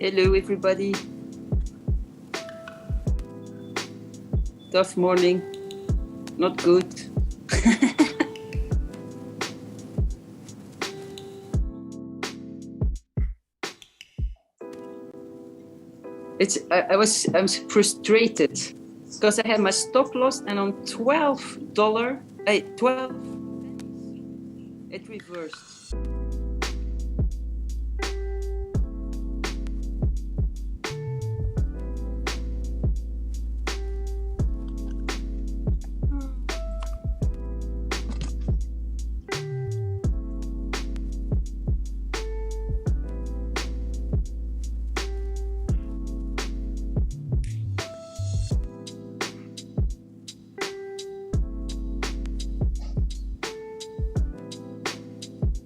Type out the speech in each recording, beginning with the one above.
Hello, everybody. Tough morning. Not good. I'm frustrated because I had my stop loss and on $12, it reversed.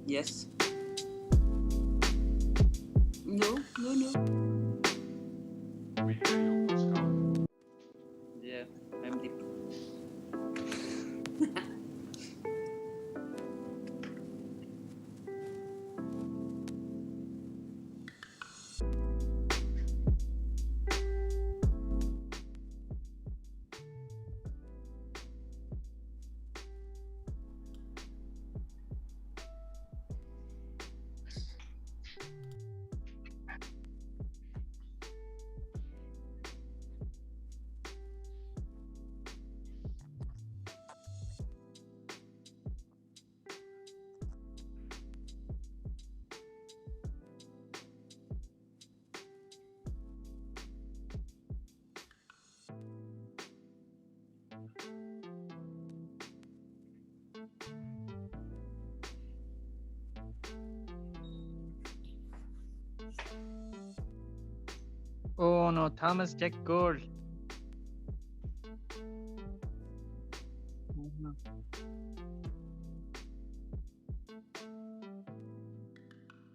Yes. No. Yeah, I'm deep. Oh no, Thomas check gold.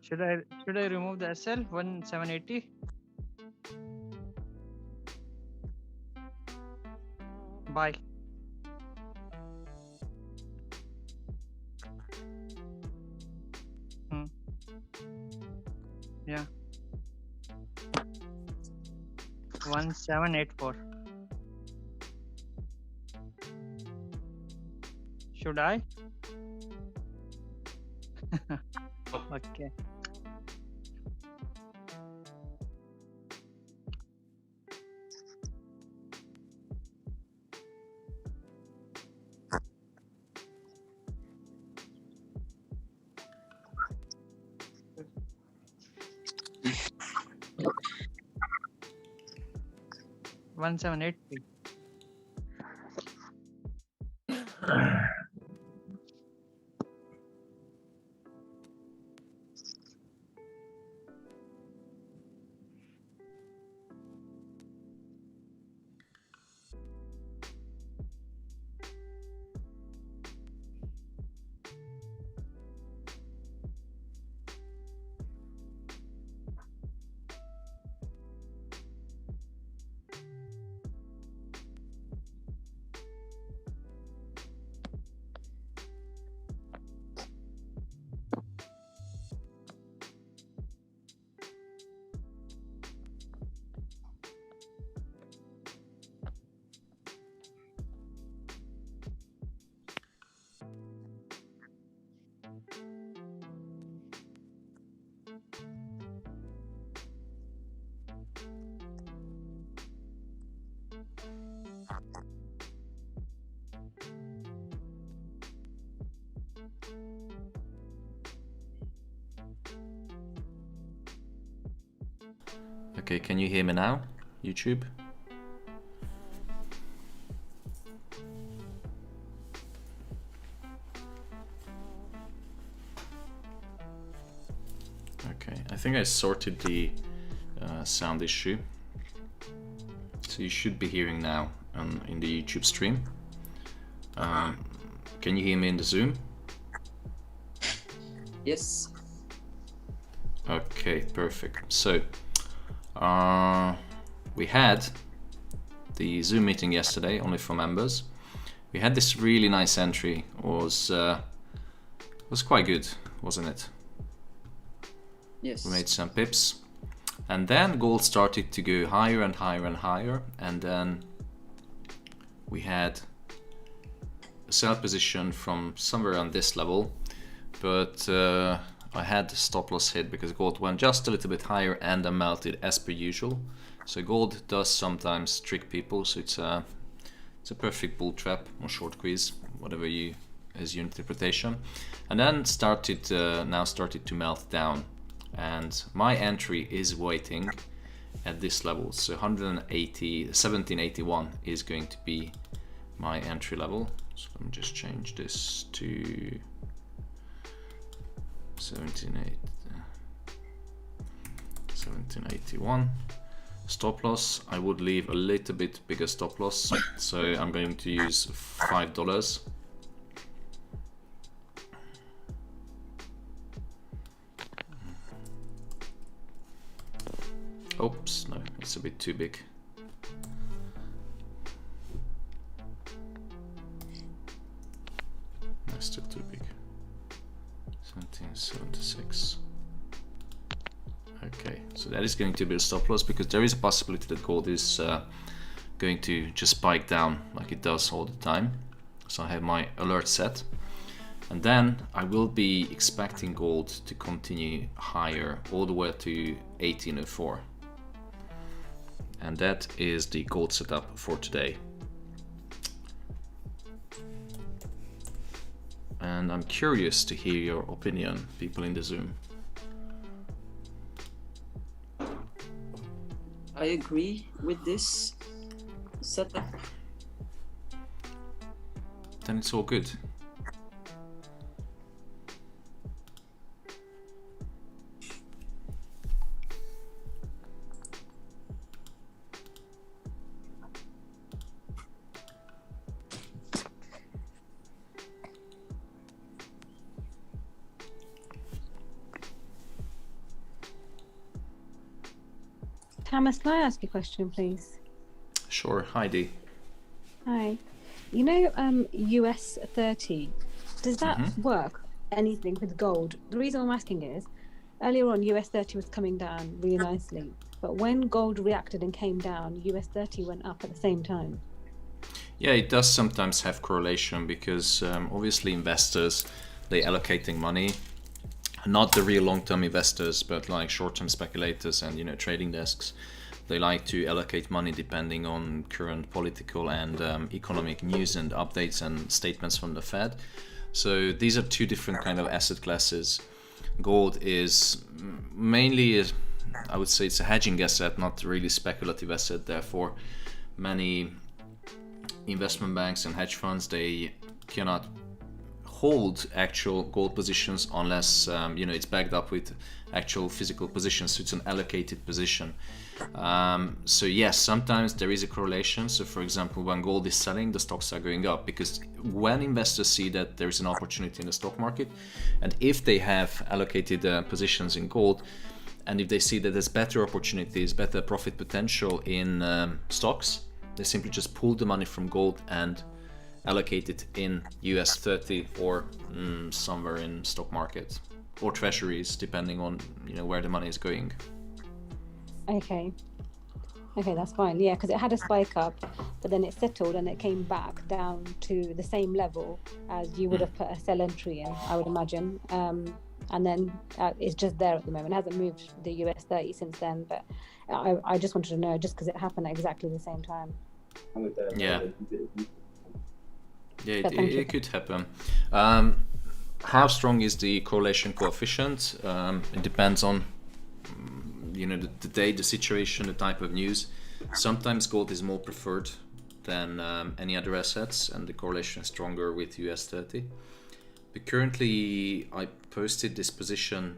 Should I remove the SL 1780? Buy. Yeah. 1784. Should I? Okay. One 1780. Okay, can you hear me now, YouTube? Okay, I think I sorted the sound issue. So you should be hearing now in the YouTube stream. Can you hear me in the Zoom? Yes. Okay, perfect. So we had the Zoom meeting yesterday, only for members. We had this really nice entry. Was quite good, wasn't it? Yes. We made some pips. And then gold started to go higher and higher and higher, and then we had a sell position from somewhere on this level, but I had the stop loss hit because gold went just a little bit higher and then melted as per usual. So gold does sometimes trick people, so it's a perfect bull trap or short squeeze, whatever you is your interpretation. And then started to melt down, and my entry is waiting at this level. So 1781 is going to be my entry level. So let me just change this to 1781. Stop loss, I would leave a little bit bigger stop loss, so I'm going to use $5. Oops, no, it's a bit too big. That's still too big. 1776. Okay, so that is going to be a stop loss because there is a possibility that gold is going to just spike down like it does all the time. So I have my alert set. And then I will be expecting gold to continue higher all the way to 1804. And that is the gold setup for today. And I'm curious to hear your opinion, people in the Zoom. I agree with this setup. Then it's all good. Thomas, can I ask you a question, please? Sure, Heidi. Hi. You know, US 30, does that work anything with gold? The reason I'm asking is, earlier on, US 30 was coming down really nicely, but when gold reacted and came down, US 30 went up at the same time. Yeah, it does sometimes have correlation because obviously investors, they allocating money, not the real long-term investors, but like short-term speculators and trading desks. They like to allocate money depending on current political and economic news and updates and statements from the Fed. So these are two different kind of asset classes. Gold is mainly, I would say, it's a hedging asset, not really speculative asset. Therefore, many investment banks and hedge funds, they cannot hold actual gold positions unless it's backed up with actual physical positions, so it's an allocated position. So yes, sometimes there is a correlation. So for example, when gold is selling, the stocks are going up, because when investors see that there is an opportunity in the stock market, and if they have allocated positions in gold, and if they see that there's better opportunities, better profit potential in stocks, they simply just pull the money from gold and allocate it in US 30 or somewhere in stock market or treasuries, depending on where the money is going. Okay, that's fine. Yeah, because it had a spike up, but then it settled and it came back down to the same level as you would have put a sell entry in, I would imagine. And then it's just there at the moment. It hasn't moved the US 30 since then, but I just wanted to know, just because it happened at exactly the same time. Yeah, it could happen. How strong is the correlation coefficient? It depends on the day, the situation, the type of news. Sometimes gold is more preferred than any other assets, and the correlation is stronger with US 30. But currently, I posted this position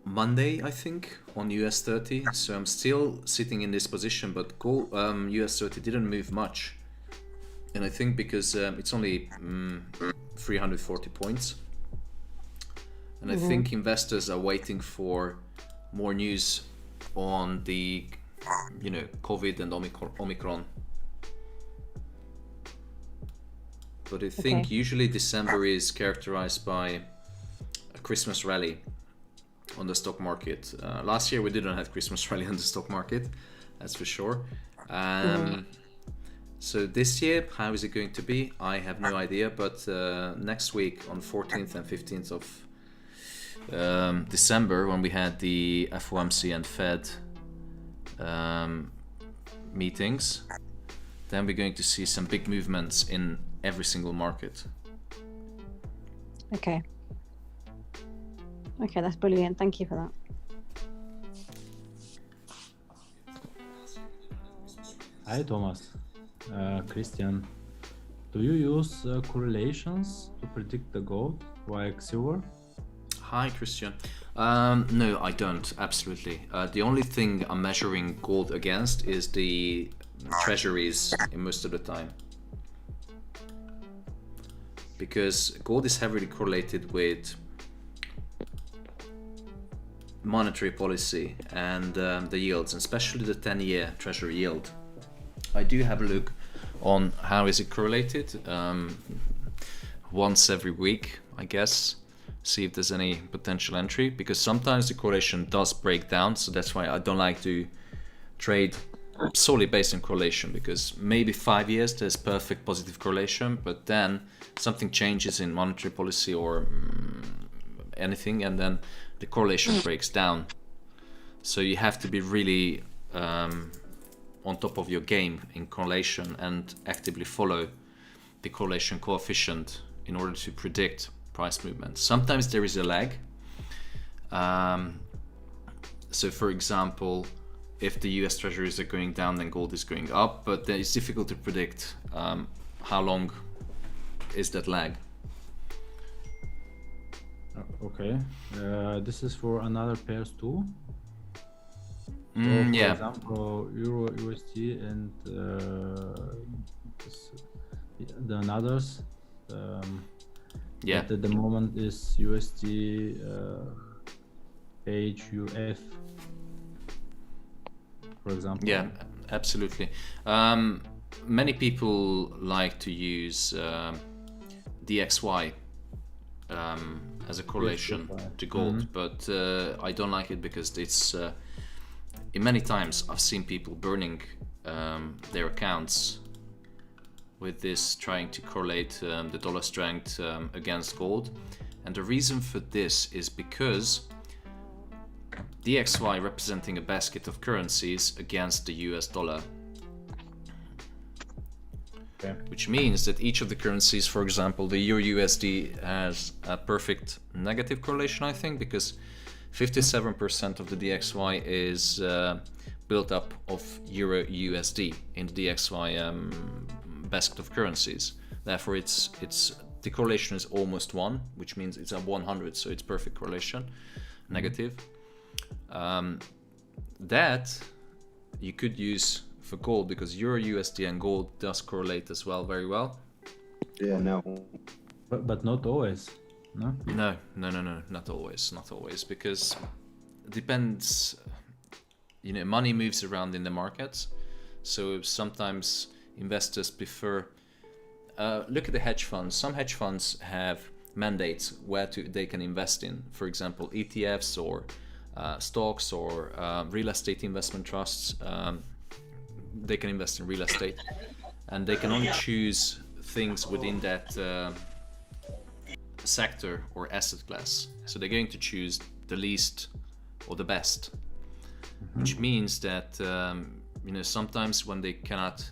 Monday, I think, on US 30. So I'm still sitting in this position, but gold, US 30 didn't move much. And I think because it's only 340 points. And I think investors are waiting for more news on the, COVID and Omicron. But I think usually December is characterized by a Christmas rally. on the stock market. Last year we didn't have Christmas rally on the stock market, that's for sure. So this year, how is it going to be? I have no idea, but next week on 14th and 15th of December, when we had the FOMC and Fed meetings, then we're going to see some big movements in every single market. Okay. Okay, that's brilliant. Thank you for that. Hi, Thomas. Christian, do you use correlations to predict the gold like silver? Hi, Christian. No, I don't. Absolutely. The only thing I'm measuring gold against is the treasuries in most of the time, because gold is heavily correlated with monetary policy and the yields, especially the 10-year treasury yield. I do have a look on how is it correlated once every week, I guess, see if there's any potential entry, because sometimes the correlation does break down. So that's why I don't like to trade solely based on correlation, because maybe 5 years there's perfect positive correlation, but then something changes in monetary policy or anything, and then the correlation breaks down. So you have to be really on top of your game in correlation and actively follow the correlation coefficient in order to predict price movements. Sometimes there is a lag. So for example, if the US treasuries are going down, then gold is going up, but then it's difficult to predict how long is that lag. Okay. This is for another pairs too? So Yeah. For example, EURUSD and the others. Yeah. At the moment is USD HUF, for example. Yeah, absolutely. Many people like to use DXY as a correlation to gold, but I don't like it because it's in many times I've seen people burning their accounts with this, trying to correlate the dollar strength against gold. And the reason for this is because DXY representing a basket of currencies against the US dollar. Okay. Which means that each of the currencies, for example, the EURUSD has a perfect negative correlation, I think, because 57% of the DXY is built up of EURUSD in the DXY basket of currencies. Therefore, it's the correlation is almost 1, which means it's a 100, so it's perfect correlation, negative. That you could use for gold, because EURUSD and gold does correlate as well very well. Yeah, no. But not always, no? No, not always, because it depends, you know, money moves around in the markets, so sometimes investors prefer, look at the hedge funds. Some hedge funds have mandates where they can invest in, for example, ETFs or stocks or real estate investment trusts. They can invest in real estate, and they can only choose things within that sector or asset class. So they're going to choose the least or the best, which means that you know, sometimes when they cannot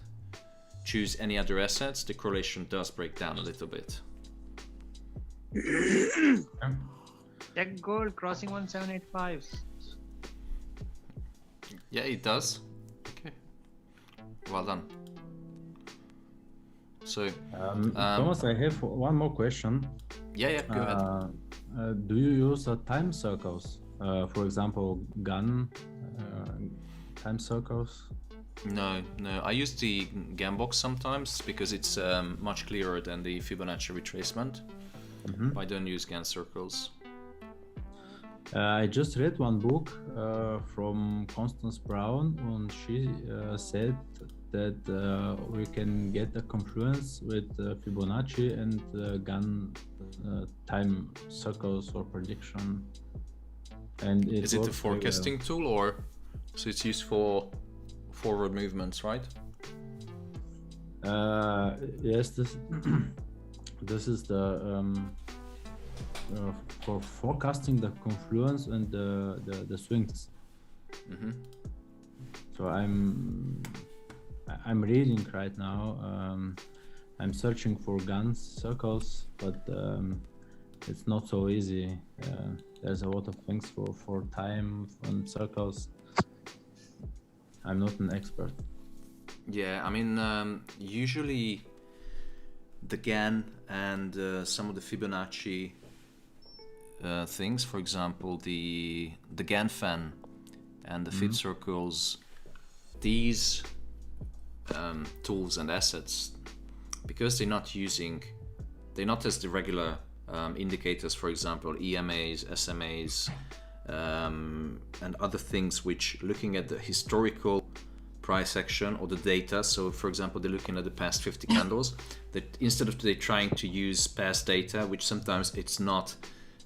choose any other assets, the correlation does break down a little bit. Check gold crossing 1785. Yeah, it does. Okay, well done. So Thomas, I have one more question. yeah, go ahead. Do you use time circles? For example, gun time circles? No, I use the Gambox sometimes because it's much clearer than the Fibonacci retracement. I don't use Gantt circles. I just read one book from Constance Brown, and she said that we can get a confluence with Fibonacci and Gantt time circles or prediction. And Is it a works very well. forecasting tool, or so it's used for forward movements, right? Yes, this this is the for forecasting the confluence and the swings. Mm-hmm. So I'm reading right now. I'm searching for Gantt circles, but it's not so easy. There's a lot of things for time and circles. I'm not an expert. Yeah, I mean, usually the Gann and some of the Fibonacci things, for example, the Gann fan and the Fib circles, these tools and assets, because they're not as the regular indicators, for example, EMAs, SMAs, and other things which looking at the historical price action or the data. So for example, they're looking at the past 50 candles, that instead of they trying to use past data, which sometimes it's not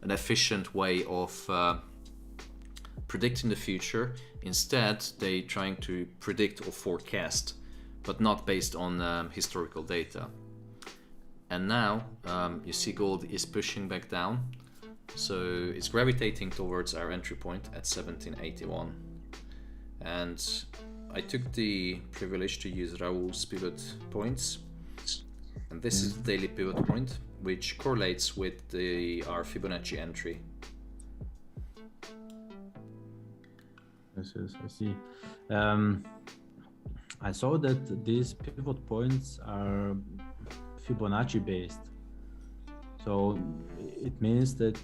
an efficient way of predicting the future, instead they trying to predict or forecast, but not based on historical data. And now you see gold is pushing back down, so it's gravitating towards our entry point at 1781. And I took the privilege to use Raoul's pivot points, and this is the daily pivot point, which correlates with our Fibonacci entry. Yes, I see. I saw that these pivot points are Fibonacci based, so it means that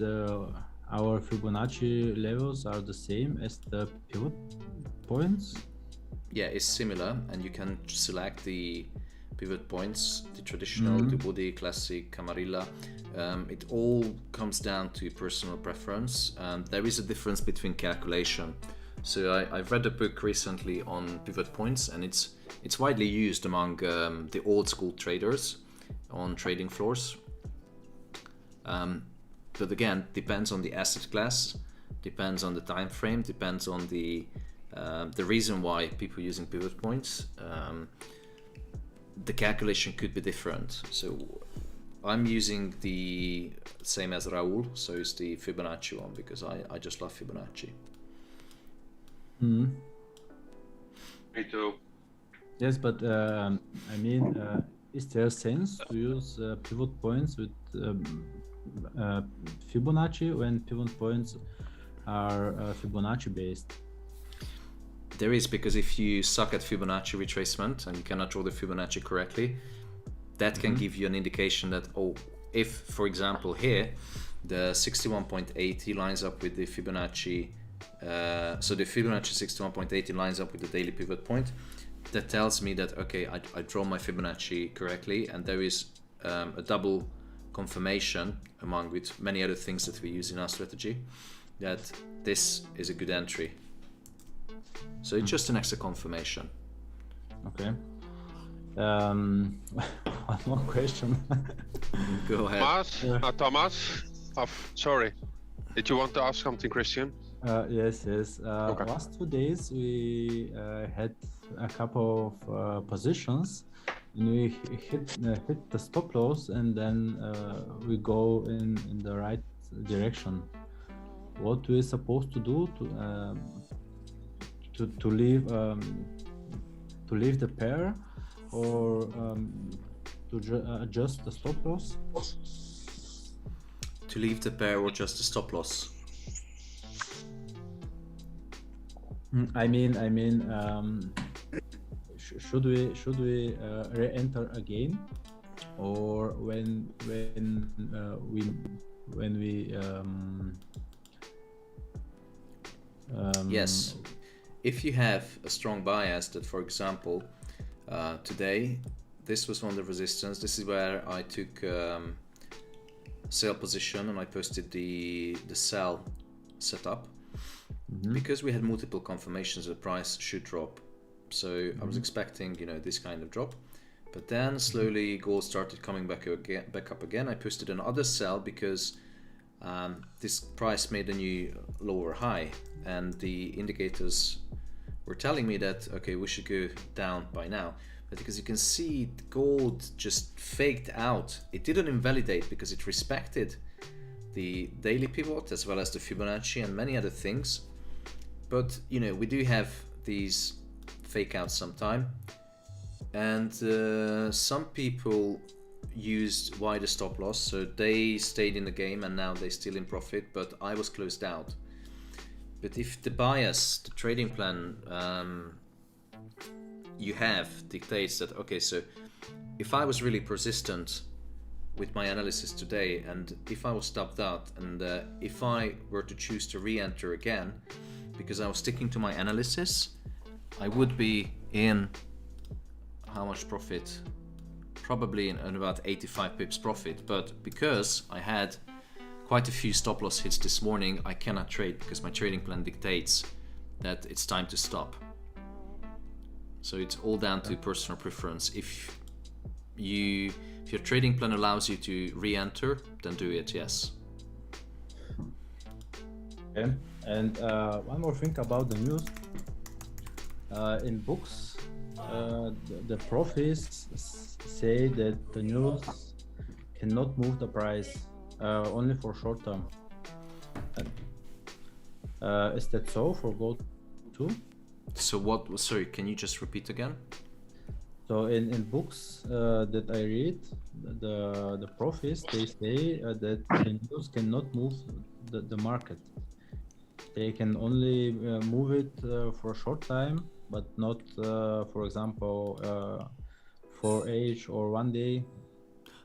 our Fibonacci levels are the same as the pivot points. Yeah, it's similar, and you can select the pivot points, the traditional, the Woody, classic, Camarilla. It all comes down to personal preference. There is a difference between calculation. So I've read a book recently on pivot points, and it's widely used among the old school traders on trading floors. But again, depends on the asset class, depends on the time frame, depends on the reason why people are using pivot points. The calculation could be different. So I'm using the same as Raoul, so it's the Fibonacci one, because I just love Fibonacci. Mm-hmm. Me too. Yes, but I mean, is there sense to use pivot points with Fibonacci when pivot points are Fibonacci based? There is, because if you suck at Fibonacci retracement and you cannot draw the Fibonacci correctly, that can give you an indication that, oh, if, for example, here, the 61.80 lines up with the Fibonacci, so the Fibonacci 61.80 lines up with the daily pivot point, that tells me that, okay, I draw my Fibonacci correctly, and there is a double confirmation among with many other things that we use in our strategy, that this is a good entry. So it's just an extra confirmation. Okay. One more question. Go ahead. Thomas, sorry. Did you want to ask something, Christian? Yes. Okay. Last 2 days we had a couple of positions, and we hit the stop loss, and then we go in the right direction. What we're supposed to do to leave the pair, or to adjust the stop loss? To leave the pair or just the stop loss? I mean, should we re-enter again, or when we yes. If you have a strong bias that, for example, today, this was one of the resistance. This is where I took sell position, and I posted the sell setup, because we had multiple confirmations that the price should drop. So I was expecting, this kind of drop, but then slowly gold started coming back up again. I posted another sell because this price made a new lower high, and the indicators were telling me that okay, we should go down by now. But because you can see gold just faked out, it didn't invalidate because it respected the daily pivot as well as the Fibonacci and many other things. But you know, we do have these fake outs sometime, and some people used wider stop loss, so they stayed in the game and now they're still in profit, but I was closed out. But if the bias, the trading plan you have dictates that, okay, so if I was really persistent with my analysis today, and if I was stopped out, and if I were to choose to re-enter again because I was sticking to my analysis, I would be in how much profit? Probably in about 85 pips profit. But because I had quite a few stop loss hits this morning, I cannot trade because my trading plan dictates that it's time to stop. So it's all down to personal preference. If your trading plan allows you to re-enter, then do it, yes. Okay. And one more thing about the news. In books, the profits say that the news cannot move the price, only for short term. Is that so for gold too? So what, sorry, can you just repeat again? So in books that I read, the profits, they say that the news cannot move the market. They can only move it for a short time, but not, for example, for age or 1 day.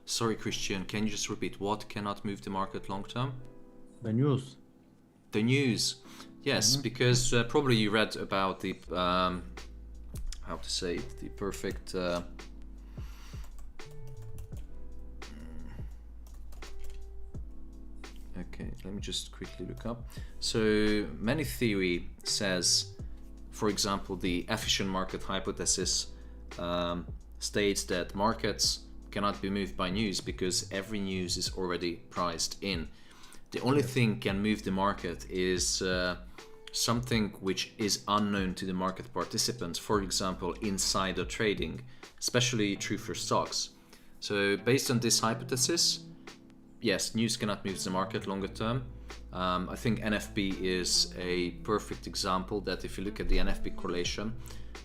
Sorry, Christian, can you just repeat what cannot move the market long term? The news. The news, yes, because probably you read about the how to say it, the perfect okay, let me just quickly look up. So many theory says, for example, the efficient market hypothesis states that markets cannot be moved by news because every news is already priced in. The only thing can move the market is something which is unknown to the market participants, for example, insider trading, especially true for stocks. So based on this hypothesis, yes, news cannot move the market longer term. I think NFP is a perfect example that if you look at the NFP correlation,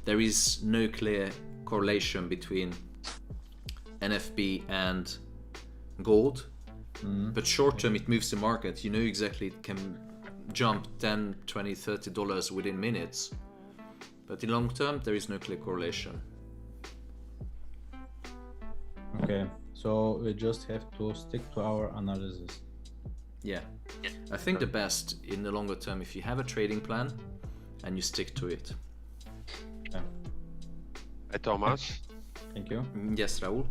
there is no clear correlation between NFP and gold. But short term it moves the market. You know exactly it can jump 10, 20, $30 within minutes. But in long term there is no clear correlation. Okay, so we just have to stick to our analysis. Yeah, I think the best in the longer term, if you have a trading plan and you stick to it. Yeah. Hey, Thomas. Thank you. Yes, Raul.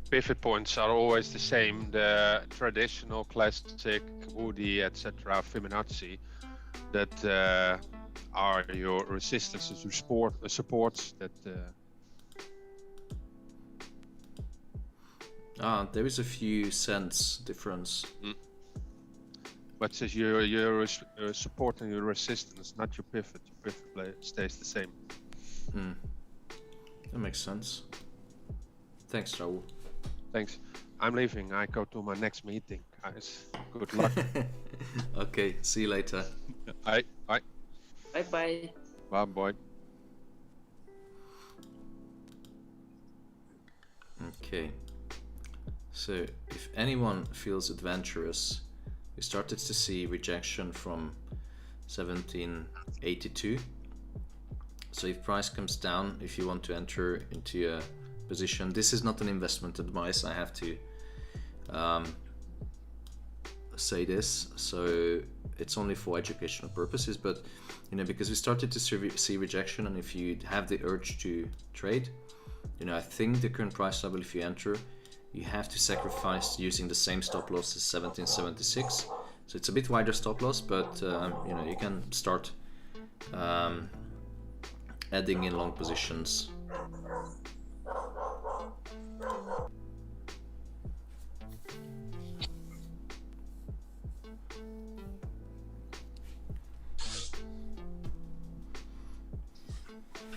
Pivot points are always the same. The traditional, classic, Woody, etc., Fibonacci, that are your resistances to supports. That there is a few cents difference. But says your support and your resistance, not your pivot. Your pivot stays the same. That makes sense. Thanks, Raul. Thanks. I'm leaving. I go to my next meeting, guys. Good luck. Okay, see you later. Bye. Bye bye. Bye, boy. Okay. So if anyone feels adventurous, we started to see rejection from 1782. So if price comes down, if you want to enter into a position, this is not an investment advice, I have to say this, so it's only for educational purposes, but you know, because we started to see rejection, and if you have the urge to trade, you know, I think the current price level, if you enter, you have to sacrifice using the same stop loss as 1776. So it's a bit wider stop loss, but you know, you can start adding in long positions.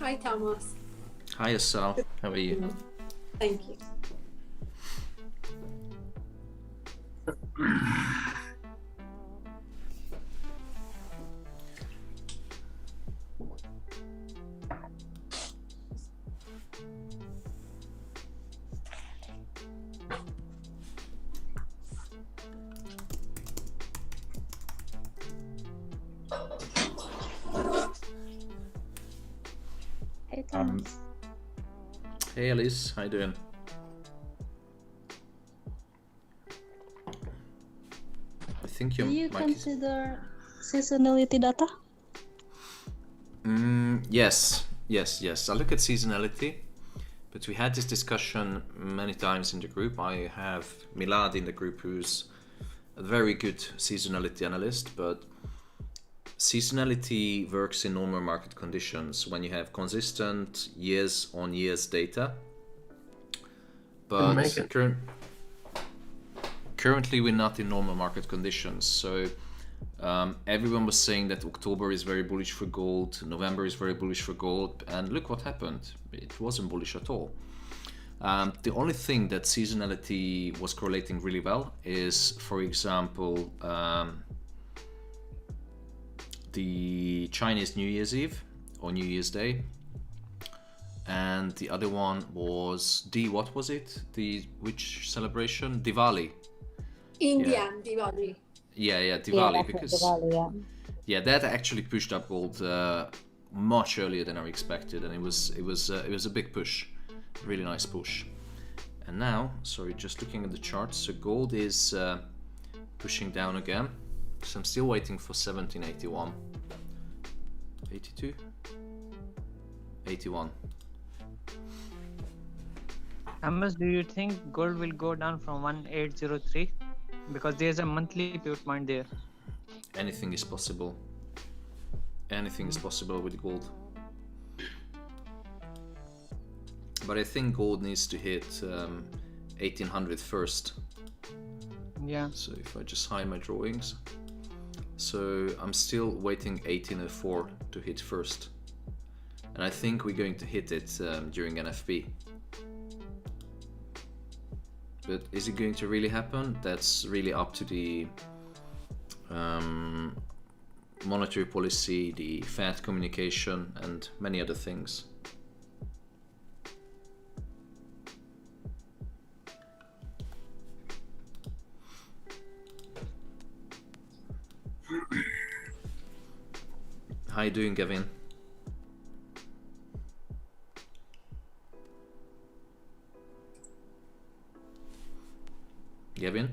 Hi, Thomas. Hi, Sal. How are you? Thank you. Hey, Thomas. Hey, Alice. How you doing? I think your Do you mic is... consider seasonality data? Yes. I look at seasonality, but we had this discussion many times in the group. I have Milad in the group, who's a very good seasonality analyst, but seasonality works in normal market conditions when you have consistent years-on-years data. But currently we're not in normal market conditions. So everyone was saying that October is very bullish for gold, November is very bullish for gold, and look what happened. It wasn't bullish at all. The only thing that seasonality was correlating really well is, for example, the Chinese New Year's Eve or New Year's Day, and the other one was what was it? Which celebration? Diwali. Indian Diwali. Yeah, Diwali, Yeah, because Diwali, yeah, that actually pushed up gold much earlier than I expected, and it was a big push, really nice push. And now, sorry, just looking at the charts, so gold is pushing down again. So I'm still waiting for 1781, 82, 81. Thomas, do you think gold will go down from 1803? Because there's a monthly pivot point there. Anything is possible. Anything is possible with gold. But I think gold needs to hit 1800 first. Yeah. So if I just hide my drawings. So I'm still waiting 1804 to hit first. And I think we're going to hit it during NFP. But is it going to really happen? That's really up to the monetary policy, the Fed communication, and many other things. How you doing, Gavin? Gavin?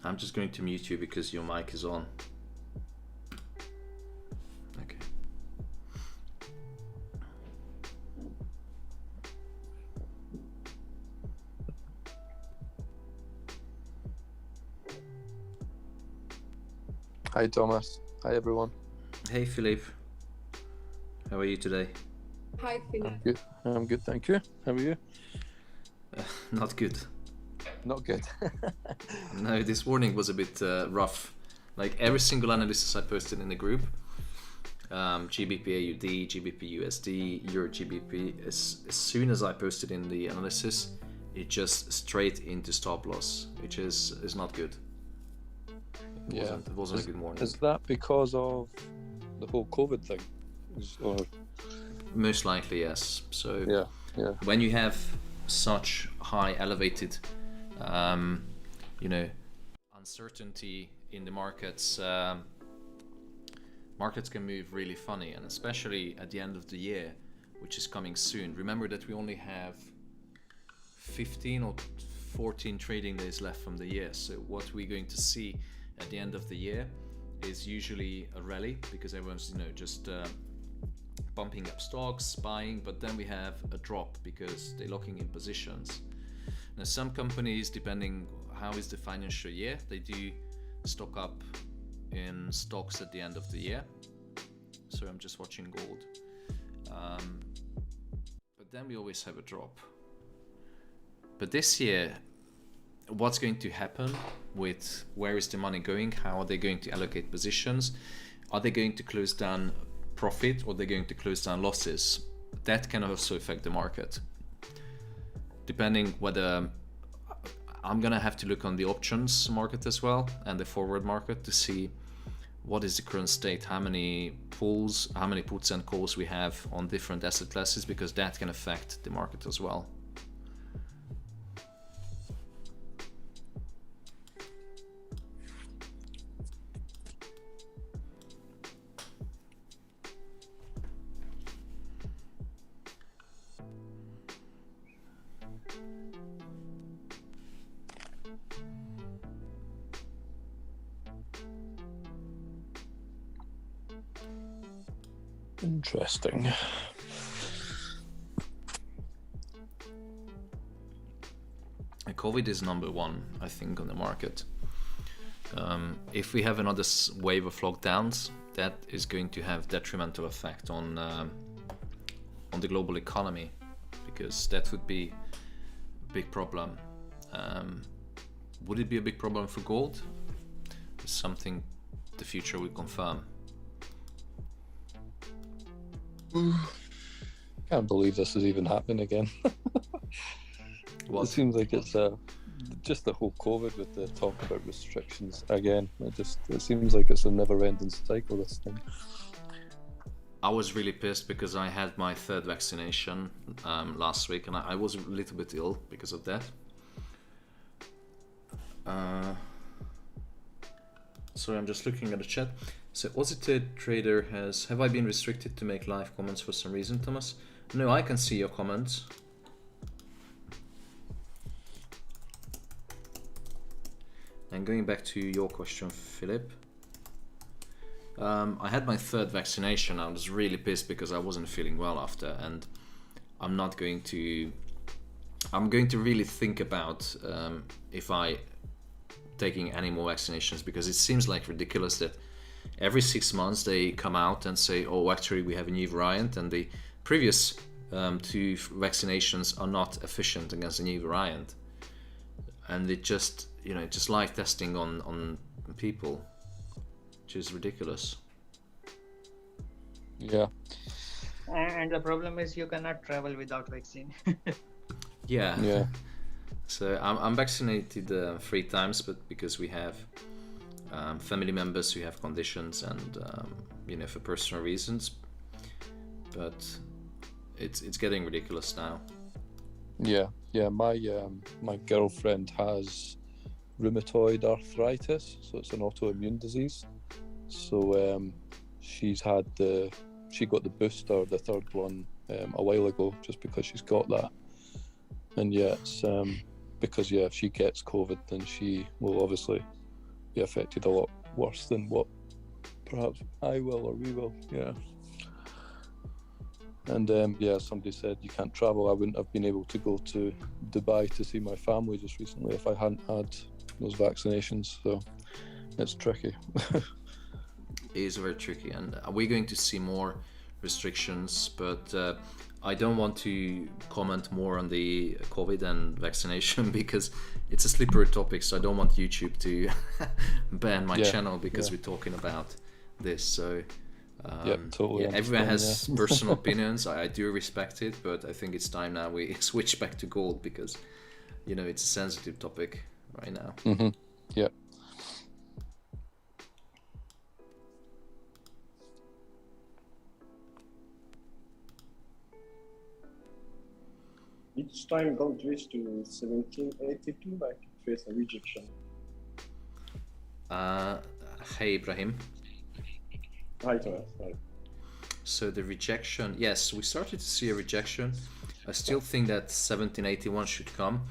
I'm just going to mute you because your mic is on. Okay. Hi Thomas. Hi everyone. Hey Philippe. How are you today? Hi, Philip. I'm good, thank you. How are you? Not good. Not good. No, this morning was a bit rough. Like every single analysis I posted in the group, GBP AUD, GBP USD, Euro GBP, as soon as I posted in the analysis, it just straight into stop loss, which is not good. It wasn't a good morning. Is that because of the whole COVID thing? Or... Most likely, yes. So yeah. When you have such high elevated uncertainty in the markets, markets can move really funny, and especially at the end of the year, which is coming soon. Remember that we only have 15 or 14 trading days left from the year, so what we're going to see at the end of the year is usually a rally, because everyone's just bumping up stocks, buying, but then we have a drop because they're locking in positions. Now some companies, depending how is the financial year, they do stock up in stocks at the end of the year. So I'm just watching gold. But then we always have a drop. But this year, what's going to happen with where is the money going? How are they going to allocate positions? are they going to close down profit or they're going to close down losses? That can also affect the market. Depending whether I'm gonna have to look on the options market as well and the forward market to see what is the current state, how many pulls, how many puts and calls we have on different asset classes, because that can affect the market as well. Interesting. COVID is number one, I think, on the market. If we have another wave of lockdowns, that is going to have detrimental effect on the global economy, because that would be a big problem. Would it be a big problem for gold? It's something the future will confirm. Can't believe this is even happening again. What? It seems like it's just the whole COVID with the talk about restrictions again. It seems like it's a never-ending cycle, this thing. I was really pissed because I had my third vaccination last week, and I was a little bit ill because of that. Sorry, I'm just looking at the chat. So XAUUSD Trader have I been restricted to make live comments for some reason, Thomas? No, I can see your comments. And going back to your question, Philip, I had my third vaccination. I was really pissed because I wasn't feeling well after, and I'm going to really think about if I taking any more vaccinations, because it seems like ridiculous that every 6 months they come out and say, oh, actually we have a new variant, and the previous 2 vaccinations are not efficient against the new variant, and it just, you know, just live testing on people, which is ridiculous. Yeah. And the problem is you cannot travel without vaccine. Yeah. So I'm vaccinated 3 times, but because we have family members who have conditions and you know, for personal reasons. But it's getting ridiculous now. Yeah. My girlfriend has rheumatoid arthritis, so it's an autoimmune disease. So she got the booster, the third one, a while ago, just because she's got that. And yeah, it's because if she gets COVID, then she will obviously be affected a lot worse than what perhaps I will or we will. Yeah. And somebody said you can't travel. I wouldn't have been able to go to Dubai to see my family just recently if I hadn't had those vaccinations. So it's tricky. It is very tricky, and we're going to see more restrictions, but I don't want to comment more on the COVID and vaccination because it's a slippery topic, so I don't want YouTube to ban my channel because we're talking about this. So totally. Everyone has personal opinions. I do respect it, but I think it's time now we switch back to gold because, you know, it's a sensitive topic right now. Mm-hmm. Yeah. Each time gold reached to 1782, like it faced a rejection. Hey Ibrahim. Hi Thomas. Hi. So the rejection, yes, we started to see a rejection. I still think that 1781 should come,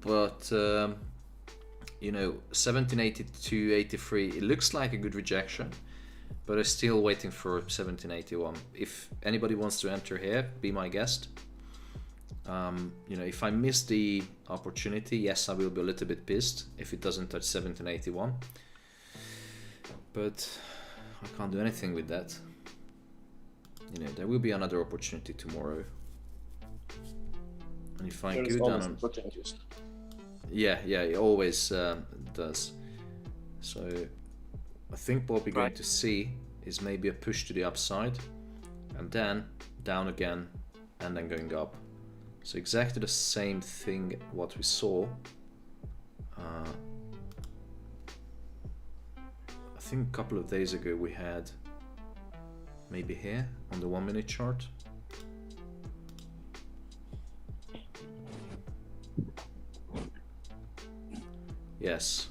but you know, 1782, 83, it looks like a good rejection, but I'm still waiting for 1781. If anybody wants to enter here, be my guest. You know, if I miss the opportunity, yes, I will be a little bit pissed if it doesn't touch 1781. But I can't do anything with that. You know, there will be another opportunity tomorrow. And if I go down on... Yeah, it always does. So I think what we're going to see is maybe a push to the upside and then down again and then going up. So exactly the same thing what we saw. I think a couple of days ago we had maybe here on the 1 minute chart. Yes,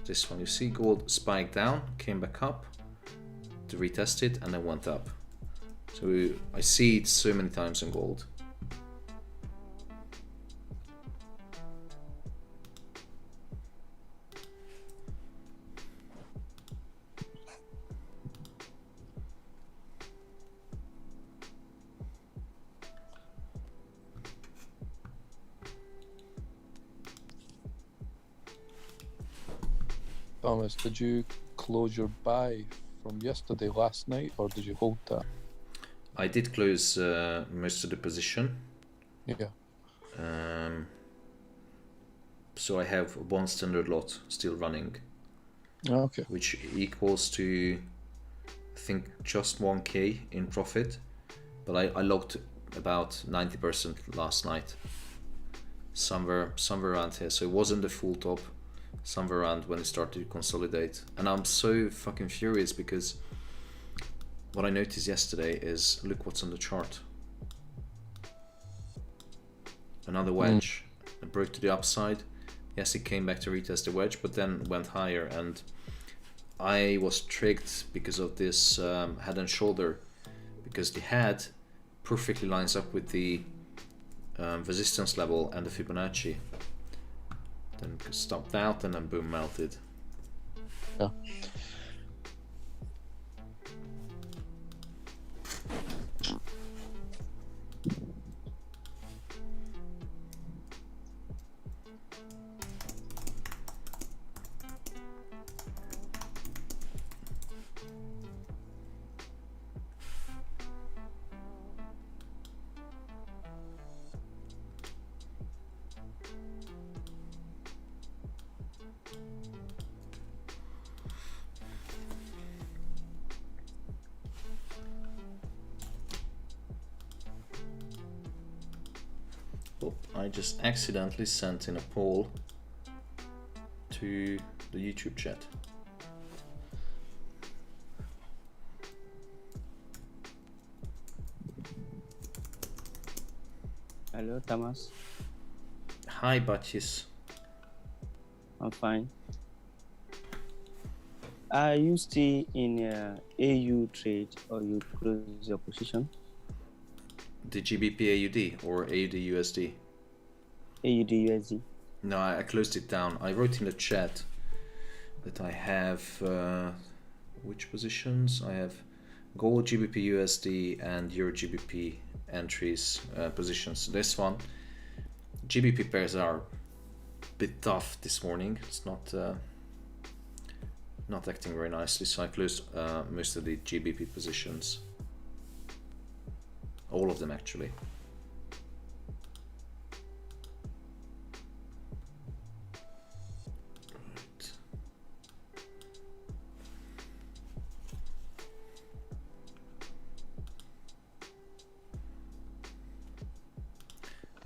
this one. You see gold spiked down, came back up to retest it and then went up. So I see it so many times in gold. Thomas, did you close your buy from yesterday last night, or did you hold that? I did close most of the position. Yeah. So I have one standard lot still running. Okay. Which equals to, I think, just 1k in profit. But I logged about 90% last night. Somewhere around here. So it wasn't the full top. Somewhere around when it started to consolidate. And I'm so fucking furious because what I noticed yesterday is, look what's on the chart. Another wedge. It broke to the upside. Yes, it came back to retest the wedge, but then went higher, and I was tricked because of this head and shoulder, because the head perfectly lines up with the resistance level and the Fibonacci. Then stopped out and then boom, melted. Yeah. Oh, I just accidentally sent in a poll to the YouTube chat. Hello, Thomas. Hi, Baptiste. I'm fine. Are you still in AU trade, or you close your position? The GBP AUD or AUD USD? AUD USD. No, I closed it down. I wrote in the chat that I have which positions? I have gold GBP USD and Euro GBP entries positions. This one, GBP pairs are a bit tough this morning. It's not acting very nicely, so I closed most of the GBP positions. All of them actually. Right.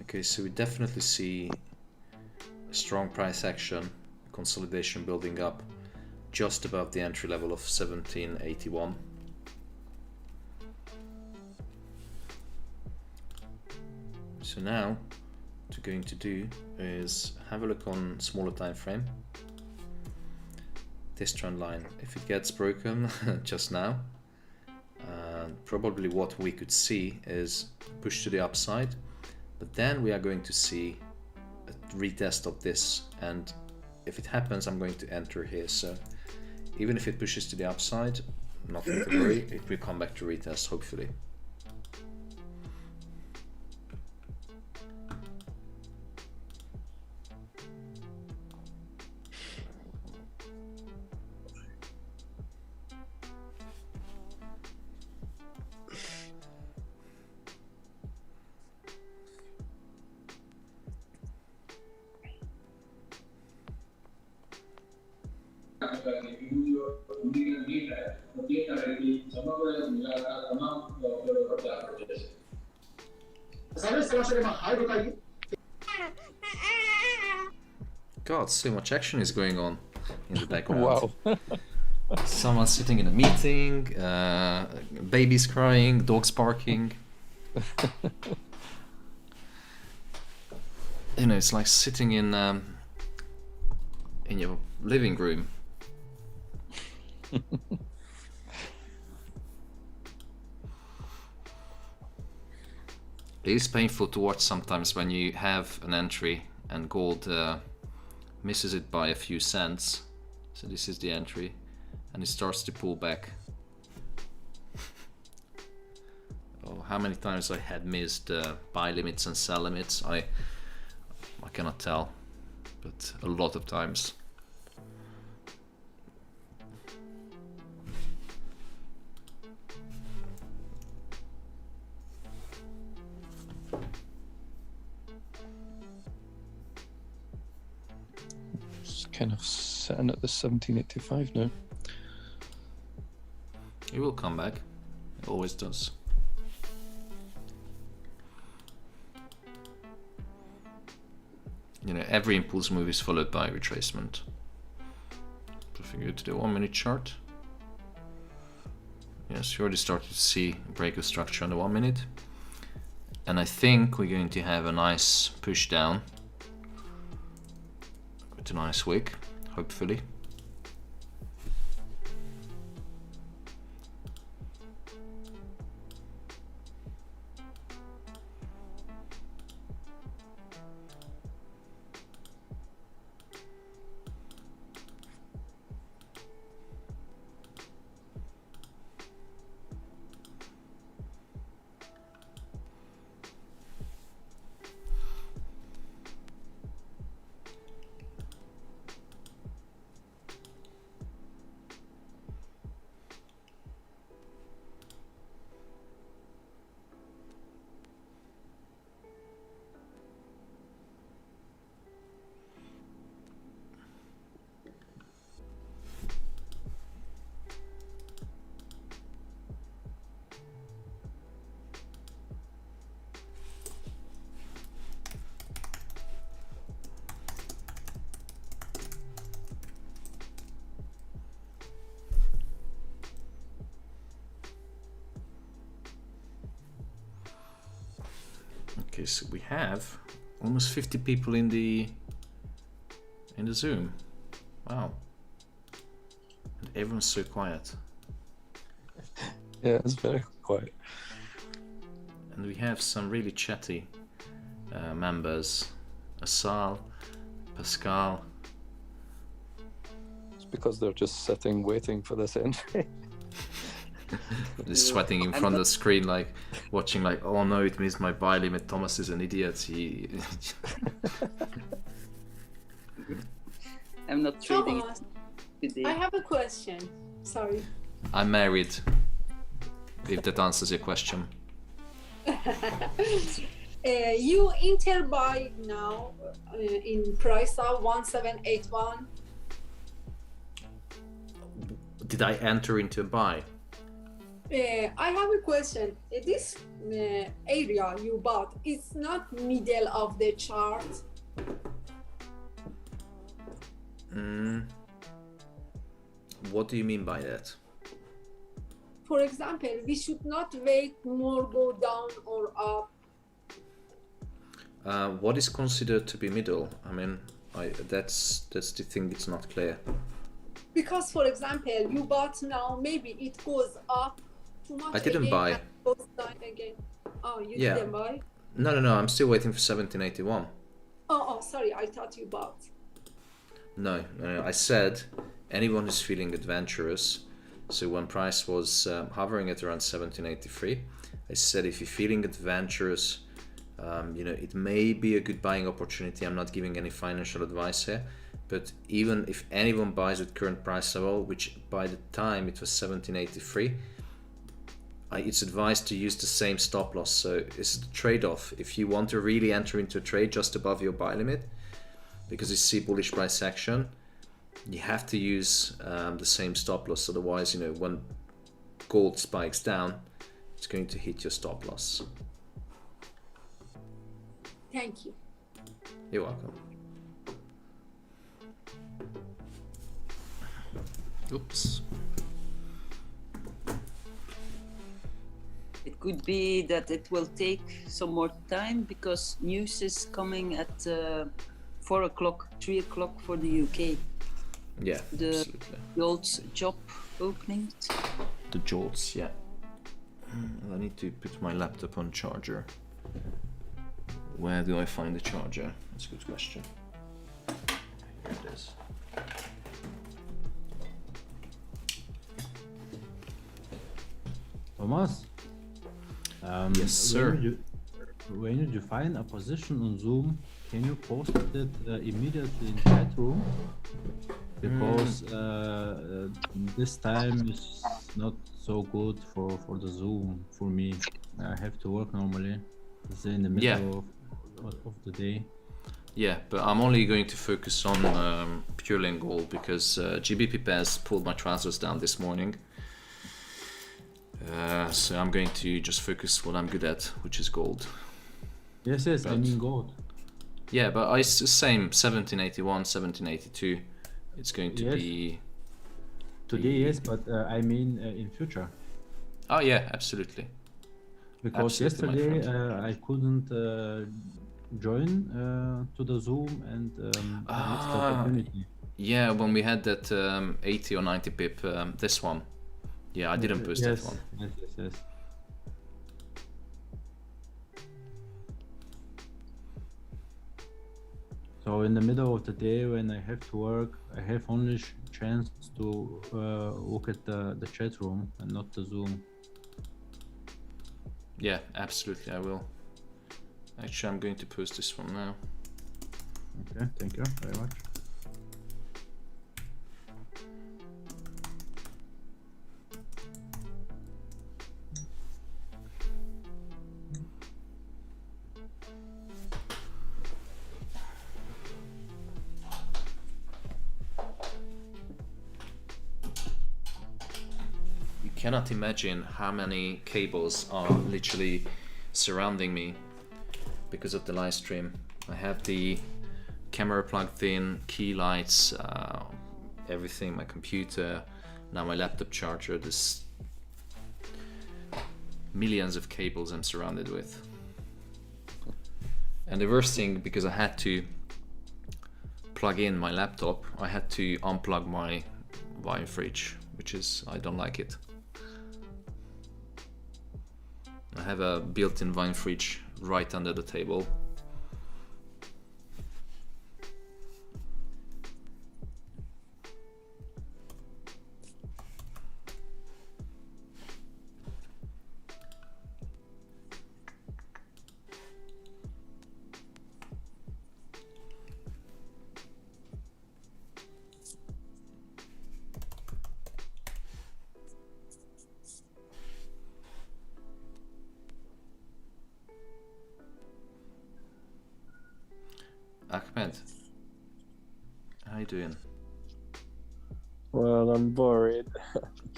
Okay, so we definitely see a strong price action, consolidation building up just above the entry level of 1781. So now what we're going to do is have a look on smaller time frame. This trend line, if it gets broken just now, probably what we could see is push to the upside, but then we are going to see a retest of this, and if it happens I'm going to enter here. So even if it pushes to the upside, nothing to worry, it will come back to retest hopefully. God, so much action is going on in the background. Wow. Someone's sitting in a meeting, babies crying, dogs barking. You know, it's like sitting in your living room. It is painful to watch sometimes when you have an entry and gold misses it by a few cents. So this is the entry, and it starts to pull back. Oh, how many times I had missed buy limits and sell limits, I cannot tell, but a lot of times. It's kind of sitting at the 1785 now. It will come back. It always does. You know, every impulse move is followed by retracement. So if we go to the 1 minute chart, yes, you already started to see a break of structure on the 1 minute. And I think we're going to have a nice push down with a nice wick, hopefully. Okay, so we have almost 50 people in the Zoom. Wow. And everyone's so quiet. Yeah, it's very quiet. And we have some really chatty members. Asal, Pascal. It's because they're just sitting waiting for this entry. Just sweating in front of the screen, like watching, like, oh no, it missed my buy limit. Thomas is an idiot. He. I'm not trading Thomas, today. I have a question. Sorry. I'm married. If that answers your question. You enter buy now in price of 1781. Did I enter into a buy? I have a question. This area you bought, it's not middle of the chart. What do you mean by that? For example, we should not wait more go down or up. What is considered to be middle? I mean, that's the thing that's not clear. Because, for example, you bought now, maybe it goes up too much. I didn't again buy. and goes down again. Oh, you Yeah. didn't buy? No, I'm still waiting for 1781. Oh, sorry, I thought you bought. No, I said anyone who's feeling adventurous. So when price was hovering at around 1783, I said if you're feeling adventurous, you know, it may be a good buying opportunity. I'm not giving any financial advice here, but even if anyone buys at current price level, which by the time it was 1783, it's advised to use the same stop loss. So it's a trade-off. If you want to really enter into a trade just above your buy limit, because you see bullish price action, you have to use the same stop loss. Otherwise, you know, when gold spikes down, it's going to hit your stop loss. Thank you. You're welcome. Oops. It could be that it will take some more time because news is coming at 4 o'clock, 3 o'clock for the UK. Yeah, The absolutely. old job openings. The jolts, yeah. I need to put my laptop on charger. Where do I find the charger? That's a good question. Here it is. Thomas? Yes, sir. When you define a position on Zoom, can you post it immediately in chat room? Because this time is not so good for the Zoom for me. I have to work normally. It's in the middle of the day. Yeah, but I'm only going to focus on purely in gold because GBP pairs pulled my trousers down this morning. So I'm going to just focus what I'm good at, which is gold. Yes, but, I mean gold. Yeah, but it's the same 1781, 1782. It's going to be today, yes, but I mean in future. Oh yeah, absolutely. Because absolutely, yesterday I couldn't join to the Zoom and I missed the opportunity. Yeah, when we had that 80 or 90 pip, this one. Yeah, I didn't post that one. Yes. So in the middle of the day when I have to work, I have only chance to look at the chat room and not the Zoom. Yeah, absolutely, I will. Actually, I'm going to post this one now. Okay, thank you very much. Cannot imagine how many cables are literally surrounding me because of the live stream. I have the camera plugged in, key lights, everything, my computer, now my laptop charger. There's millions of cables I'm surrounded with. And the worst thing, because I had to plug in my laptop, I had to unplug my wine fridge, which is, I don't like it. I have a built-in wine fridge right under the table. Ahmed, how you doing? Well, I'm worried.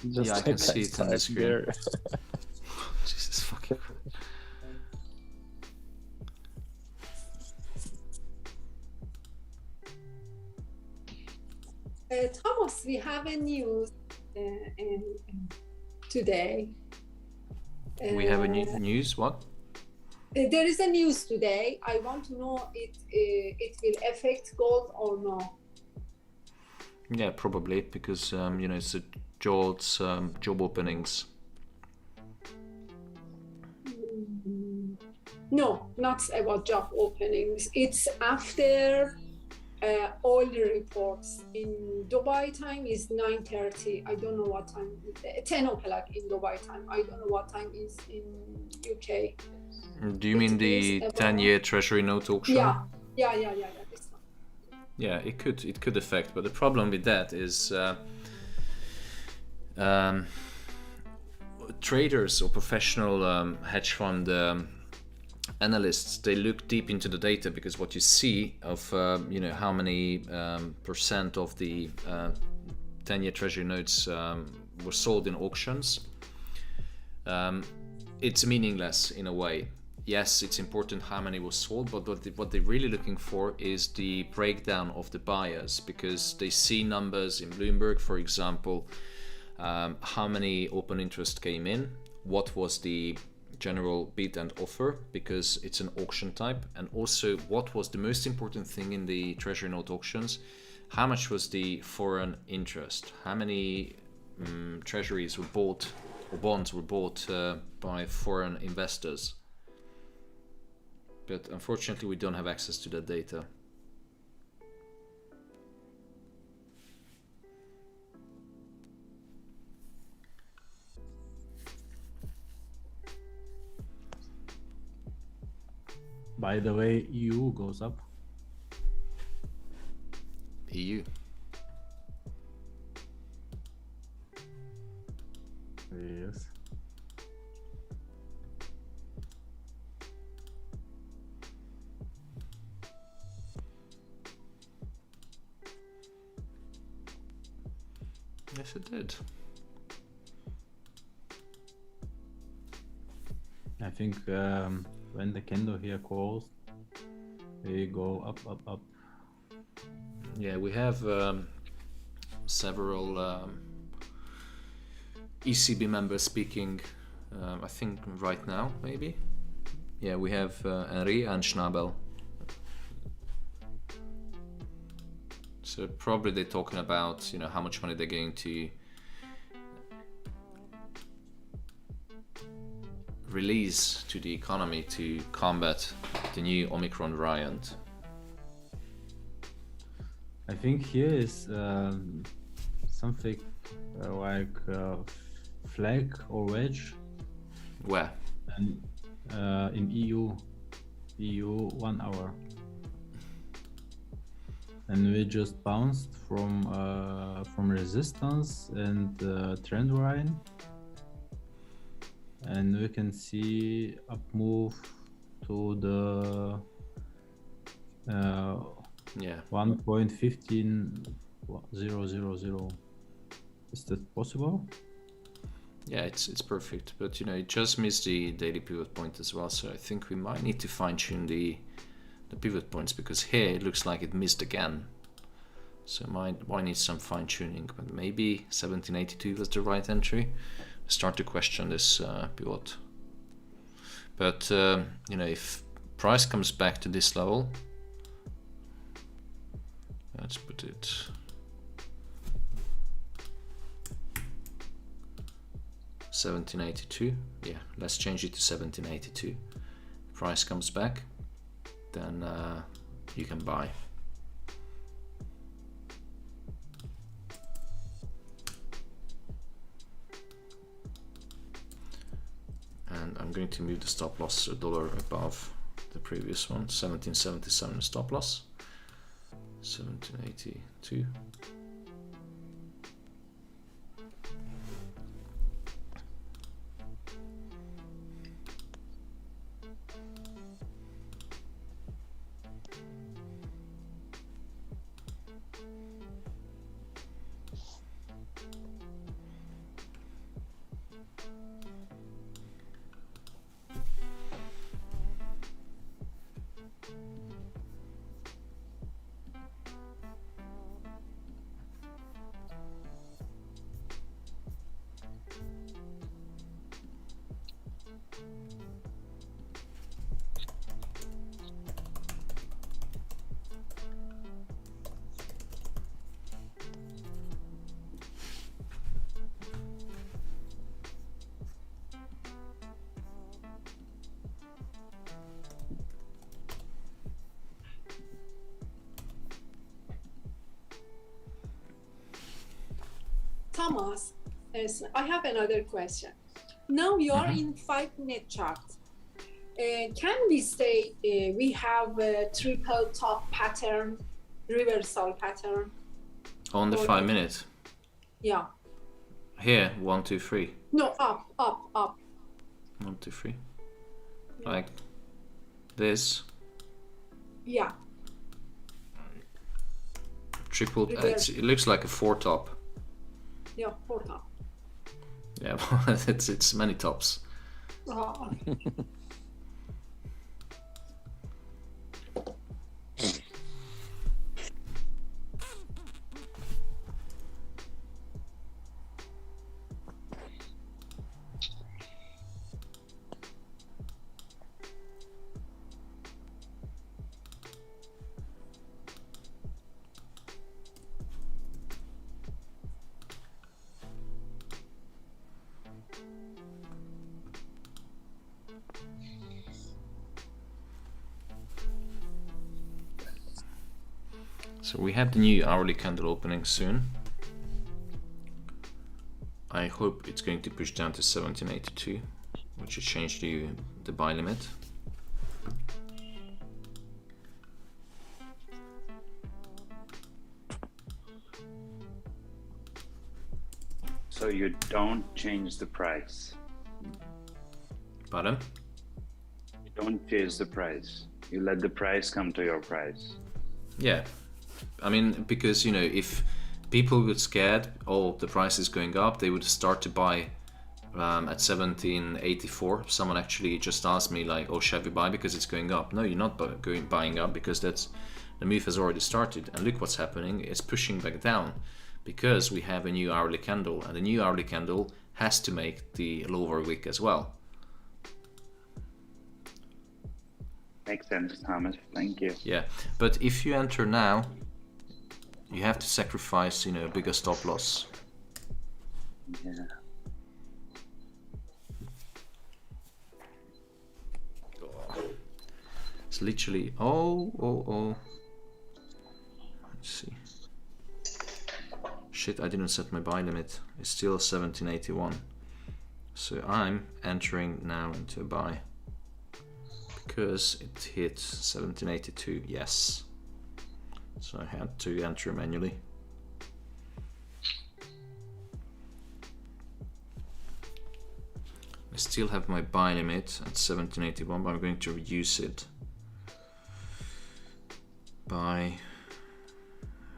Yeah, I can see it on the screen. Jesus fucking Christ. Thomas, we have a news today. We have a news, what? There is a news today. I want to know it will affect gold or no. Yeah, probably, because you know, it's a job openings. No, not about job openings. It's after all the reports. In Dubai time is 9:30. I don't know what time. 10 o'clock in Dubai time. I don't know what time is in UK. Do you mean the 10-year Treasury note auction? Yeah. This one. Yeah, it could affect, but the problem with that is traders or professional hedge fund analysts, they look deep into the data, because what you see of you know, how many percent of the 10-year Treasury notes were sold in auctions, it's meaningless in a way. yes, it's important how many was sold, but what they're really looking for is the breakdown of the buyers, because they see numbers in Bloomberg, for example, how many open interest came in, what was the general bid and offer, because it's an auction type, and also what was the most important thing in the treasury note auctions, how much was the foreign interest, how many treasuries were bought or bonds were bought by foreign investors. But unfortunately we don't have access to that data. By the way, EU goes up. EU. Yes. Yes, it did. I think when the candle here closed, they go up, up, up. Yeah, we have several ECB members speaking, I think right now, maybe. Yeah, we have Henry and Schnabel. So probably they're talking about, you know, how much money they're going to release to the economy to combat the new Omicron variant. I think here is something like flag or wedge. Where? And in EU 1 hour. And we just bounced from resistance and trend line, and we can see up move to the 1.15000. Is that possible? Yeah, it's perfect, but you know, it just missed the daily pivot point as well, so I think we might need to fine-tune the pivot points, because here it looks like it missed again, so might need some fine-tuning. But maybe 1782 was the right entry. Start to question this pivot, but you know, if price comes back to this level, let's put it 1782. Yeah, let's change it to 1782. Price comes back, then you can buy. And I'm going to move the stop loss $1 above the previous one. 1777 stop loss, 1782. Thomas, yes, I have another question. Now you are in 5-minute chart. Can we say we have a triple top pattern, reversal pattern? On the 5 minute? Yeah. Here, 1, 2, 3. No, up. 1, 2, 3. Like this. Yeah. Triple. It looks like a 4 top. Yeah, 4 top. Yeah, well, it's many tops. So we have the new hourly candle opening soon. I hope it's going to push down to 1782, which will change the buy limit. So you don't change the price. Pardon? You don't change the price. You let the price come to your price. Yeah, I mean, because you know, if people were scared, oh, the price is going up, they would start to buy at 1784. Someone actually just asked me like, oh, shall we buy because it's going up? No, you're not buying up, because that's the move has already started. And look what's happening, it's pushing back down because we have a new hourly candle, and the new hourly candle has to make the lower wick as well. Makes sense, Thomas. Thank you. Yeah, but if you enter now, you have to sacrifice, you know, a bigger stop loss. Yeah. It's literally, oh. Let's see. Shit, I didn't set my buy limit. It's still 1781. So I'm entering now into a buy. Because it hit 1782, yes. So I had to enter manually. I still have my buy limit at 1781, but I'm going to reduce it by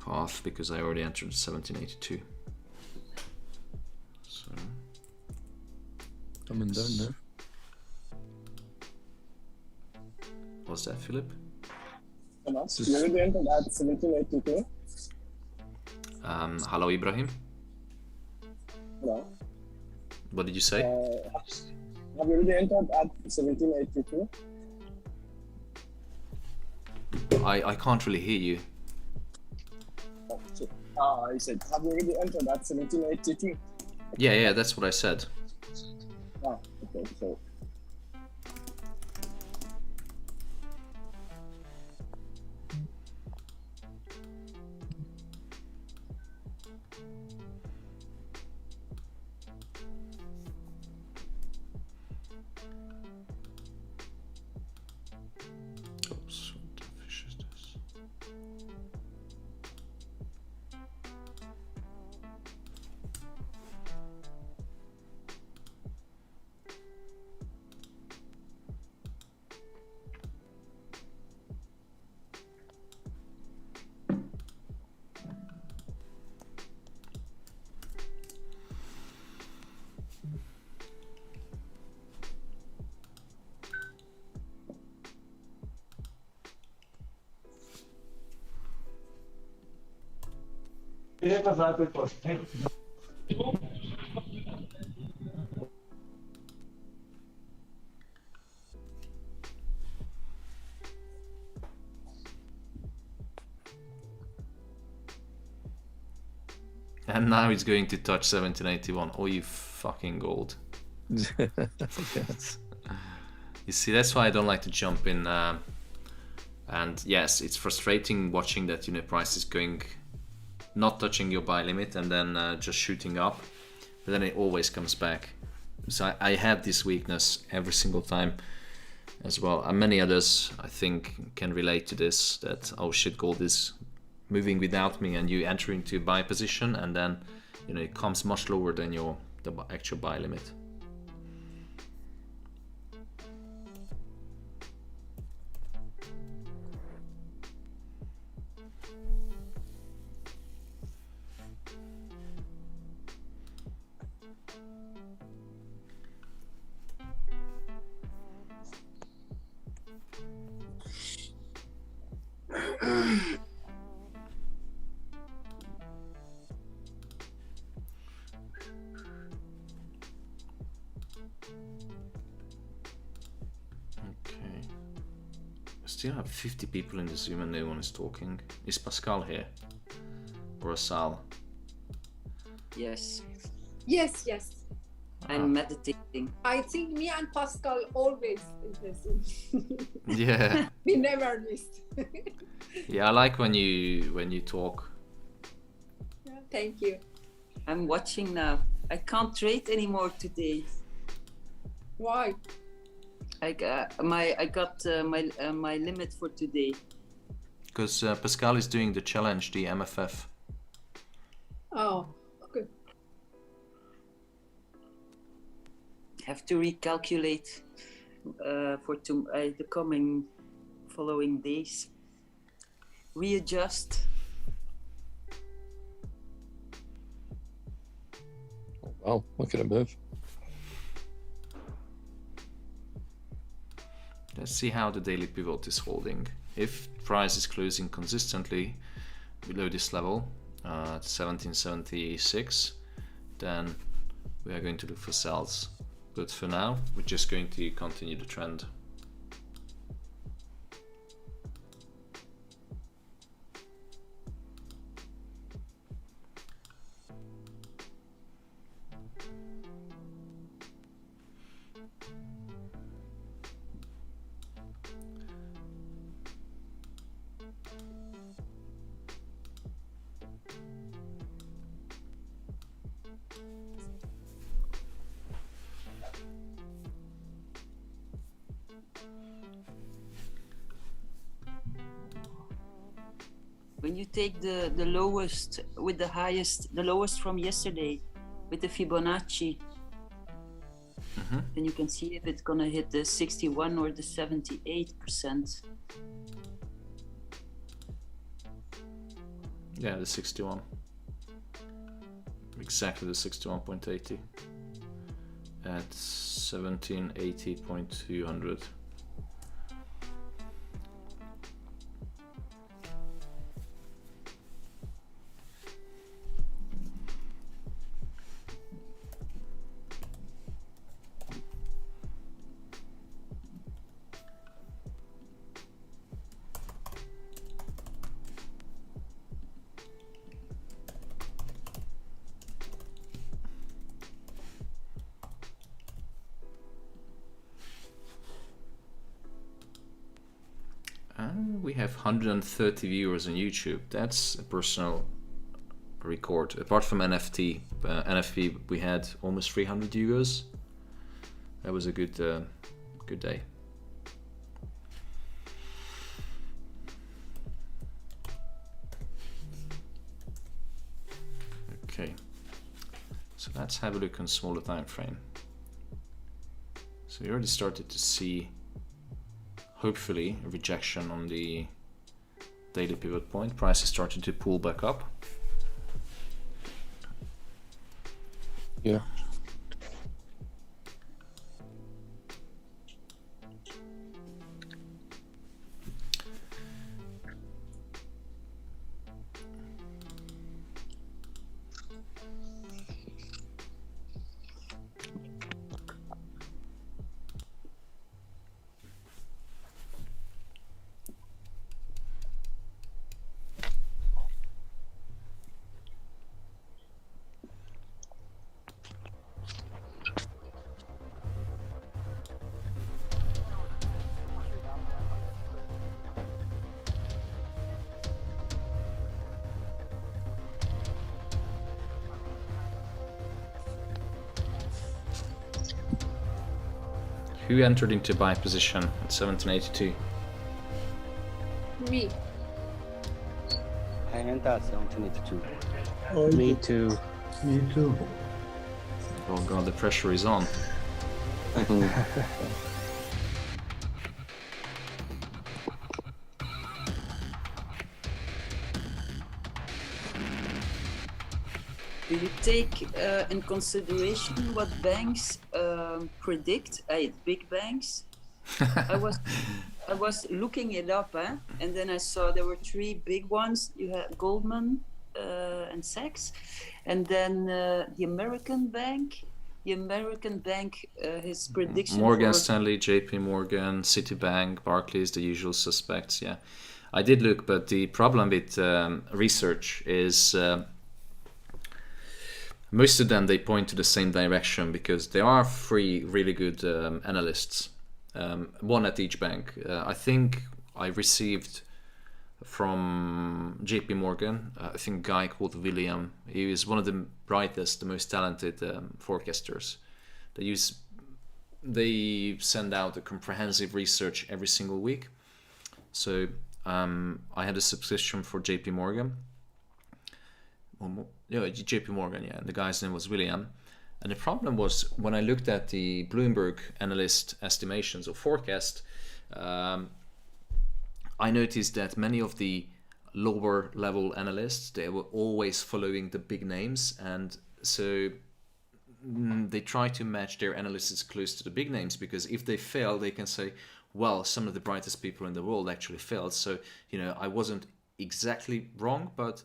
half because I already entered 1782. So Coming down there. what's that, Philip? Thomas, you already entered at 1782. Hello, Ibrahim. Hello. What did you say? Have you already entered at 1782? I can't really hear you. I said, have you already entered at 1782? Yeah, that's what I said. Okay, so. Oops, what the fish is this? And now it's going to touch 1781. Oh, you fucking gold. Yes. You see, that's why I don't like to jump in. And yes, it's frustrating watching that, you know, price is going, not touching your buy limit and then just shooting up. But then it always comes back. So I have this weakness every single time as well. And many others, I think, can relate to this, that, oh shit, gold is moving without me, and you enter into a buy position and then, you know, it comes much lower than the actual buy limit. Still have 50 people in the Zoom and no one is talking. Is Pascal here? Or Sal? Yes. Yes. I'm meditating. I think me and Pascal always in person. Yeah. We never missed. Yeah, I like when you talk. Thank you. I'm watching now. I can't trade anymore today. Why? I got my limit for today. Because Pascal is doing the challenge, the MFF. Oh, okay. Have to recalculate for the coming following days. Readjust. Wow, look at him move. Let's see how the daily pivot is holding. If price is closing consistently below this level at 1776, then we are going to look for sells. But for now, we're just going to continue the trend. When you take the lowest with the highest, the lowest from yesterday with the Fibonacci, then you can see if it's gonna hit the 61 or the 78%. Yeah, the 61. Exactly the 61.80 at 1780.200. We have 130 viewers on YouTube. That's a personal record. Apart from NFP, we had almost 300 viewers. That was a good day. Okay, so let's have a look on smaller time frame. So we already started to see, hopefully, a rejection on the daily pivot point. Price is starting to pull back up. Yeah. Who entered into buy position at 1782? Me. I entered at 1782. Me too. Me too. Oh god, the pressure is on. Do you take in consideration what banks predict? Big banks. I was looking it up, and then I saw there were three big ones. You had Goldman and Sachs, and then the American bank. The American bank, his prediction. Morgan Stanley, JP Morgan, Citibank, Barclays, the usual suspects. Yeah, I did look, but the problem with research is most of them, they point to the same direction because there are three really good analysts, one at each bank. I think I received from JP Morgan, I think a guy called William. He is one of the brightest, the most talented forecasters. They send out a comprehensive research every single week. So I had a subscription for JP Morgan. JP Morgan, yeah. The guy's name was William. And the problem was when I looked at the Bloomberg analyst estimations or forecast, I noticed that many of the lower level analysts, they were always following the big names, and so they try to match their analysis close to the big names, because if they fail, they can say, well, some of the brightest people in the world actually failed, so I wasn't exactly wrong, but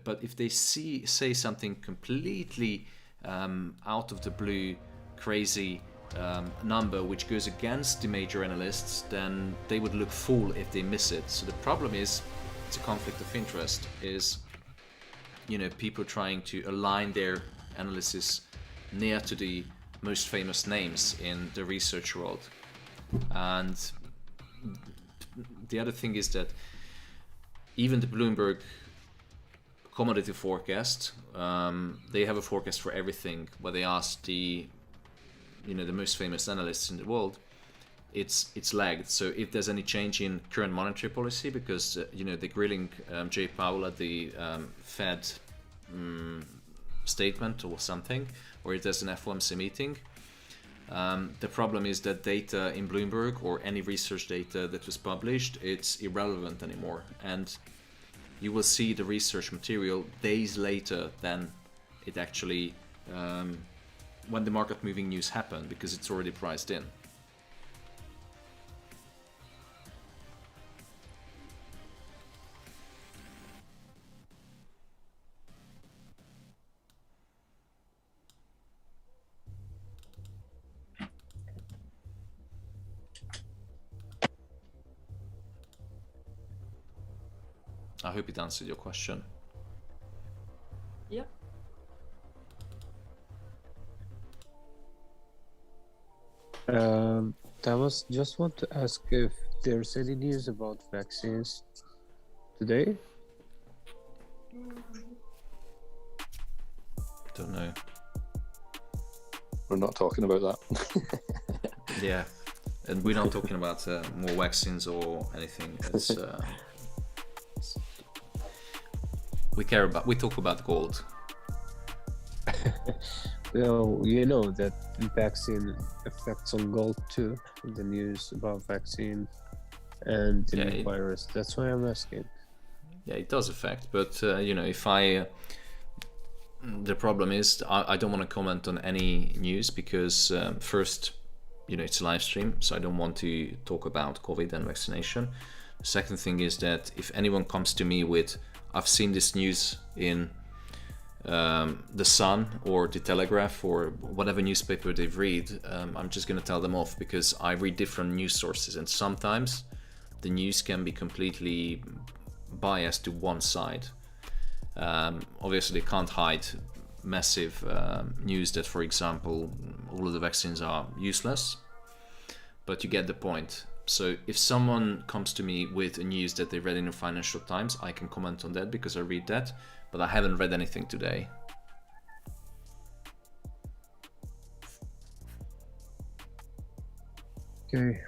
but if they say something completely out of the blue, crazy number which goes against the major analysts, then they would look fool if they miss it. So the problem is, it's a conflict of interest, is people trying to align their analysis near to the most famous names in the research world. And the other thing is that even the Bloomberg commodity forecast, they have a forecast for everything, where they ask the most famous analysts in the world, it's lagged. So if there's any change in current monetary policy, because they're grilling Jay Powell at the Fed statement or something, or if there's an FOMC meeting, the problem is that data in Bloomberg or any research data that was published, it's irrelevant anymore, and you will see the research material days later than it actually when the market moving news happen, because it's already priced in. I hope it answered your question. Yeah. Thomas, just want to ask if there's any news about vaccines today? Don't know. We're not talking about that. Yeah, and we're not talking about more vaccines or anything. It's we talk about gold. Well, you know that vaccine affects on gold too. The news about vaccine and the new virus. That's why I'm asking. Yeah, it does affect, but if the problem is I don't want to comment on any news, because first, it's a live stream, so I don't want to talk about COVID and vaccination. The second thing is that if anyone comes to me with, I've seen this news in the Sun or the Telegraph or whatever newspaper they read, I'm just going to tell them off, because I read different news sources, and sometimes the news can be completely biased to one side. Obviously, they can't hide massive news that, for example, all of the vaccines are useless, but you get the point. So if someone comes to me with a news that they read in the Financial Times, I can comment on that because I read that, but I haven't read anything today. Okay.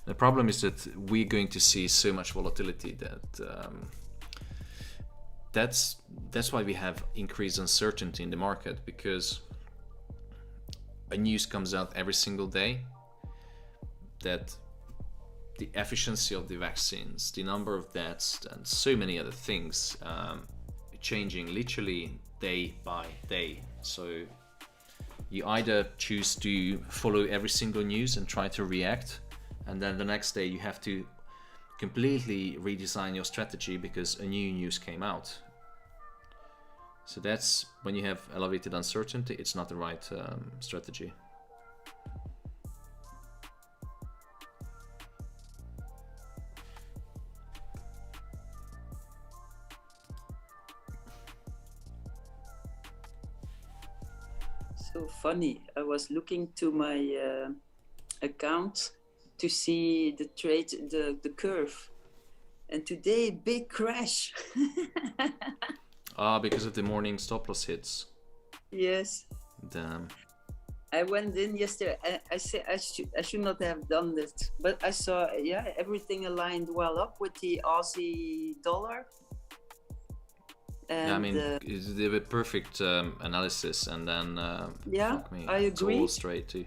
The problem is that we're going to see so much volatility that that's why we have increased uncertainty in the market, because a news comes out every single day that the efficiency of the vaccines, the number of deaths, and so many other things changing literally day by day. So you either choose to follow every single news and try to react, and then the next day you have to completely redesign your strategy because a new news came out. So that's when you have elevated uncertainty, it's not the right strategy. funny. I was looking to my account to see the trade, the curve, and today big crash. Because of the morning stop loss hits. Yes. Damn. I went in yesterday. I said I should not have done this, but I saw everything aligned well up with the Aussie dollar. And, yeah, I mean, it's the perfect analysis, and then yeah, fuck me, I agree. It's all straight too.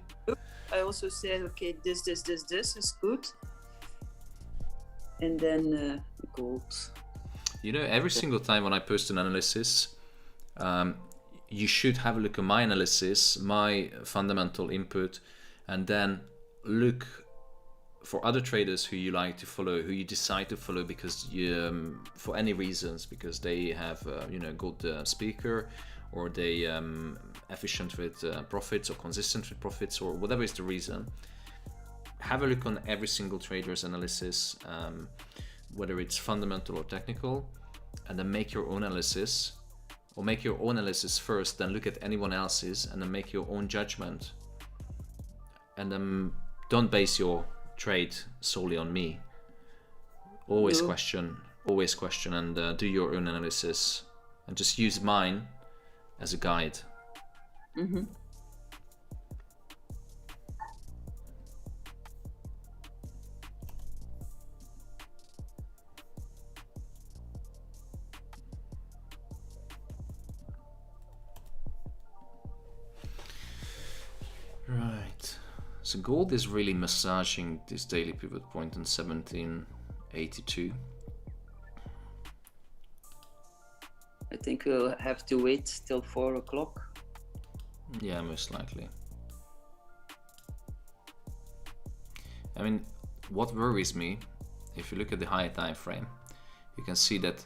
I also said, okay, this is good, and then gold. You know, every single time when I post an analysis, you should have a look at my analysis, my fundamental input, and then look for other traders who you like to follow, who you decide to follow because you, for any reasons, because they have good speaker, or they efficient with profits, or consistent with profits, or whatever is the reason. Have a look on every single trader's analysis, whether it's fundamental or technical, and then make your own analysis, or make your own analysis first, then look at anyone else's, and then make your own judgment. And then don't base your trade solely on me. Always question, and do your own analysis, and just use mine as a guide. Mm-hmm. Right. So gold is really massaging this daily pivot point in 1782. I think we'll have to wait till 4 o'clock. Yeah, most likely. I mean, what worries me, if you look at the higher time frame, you can see that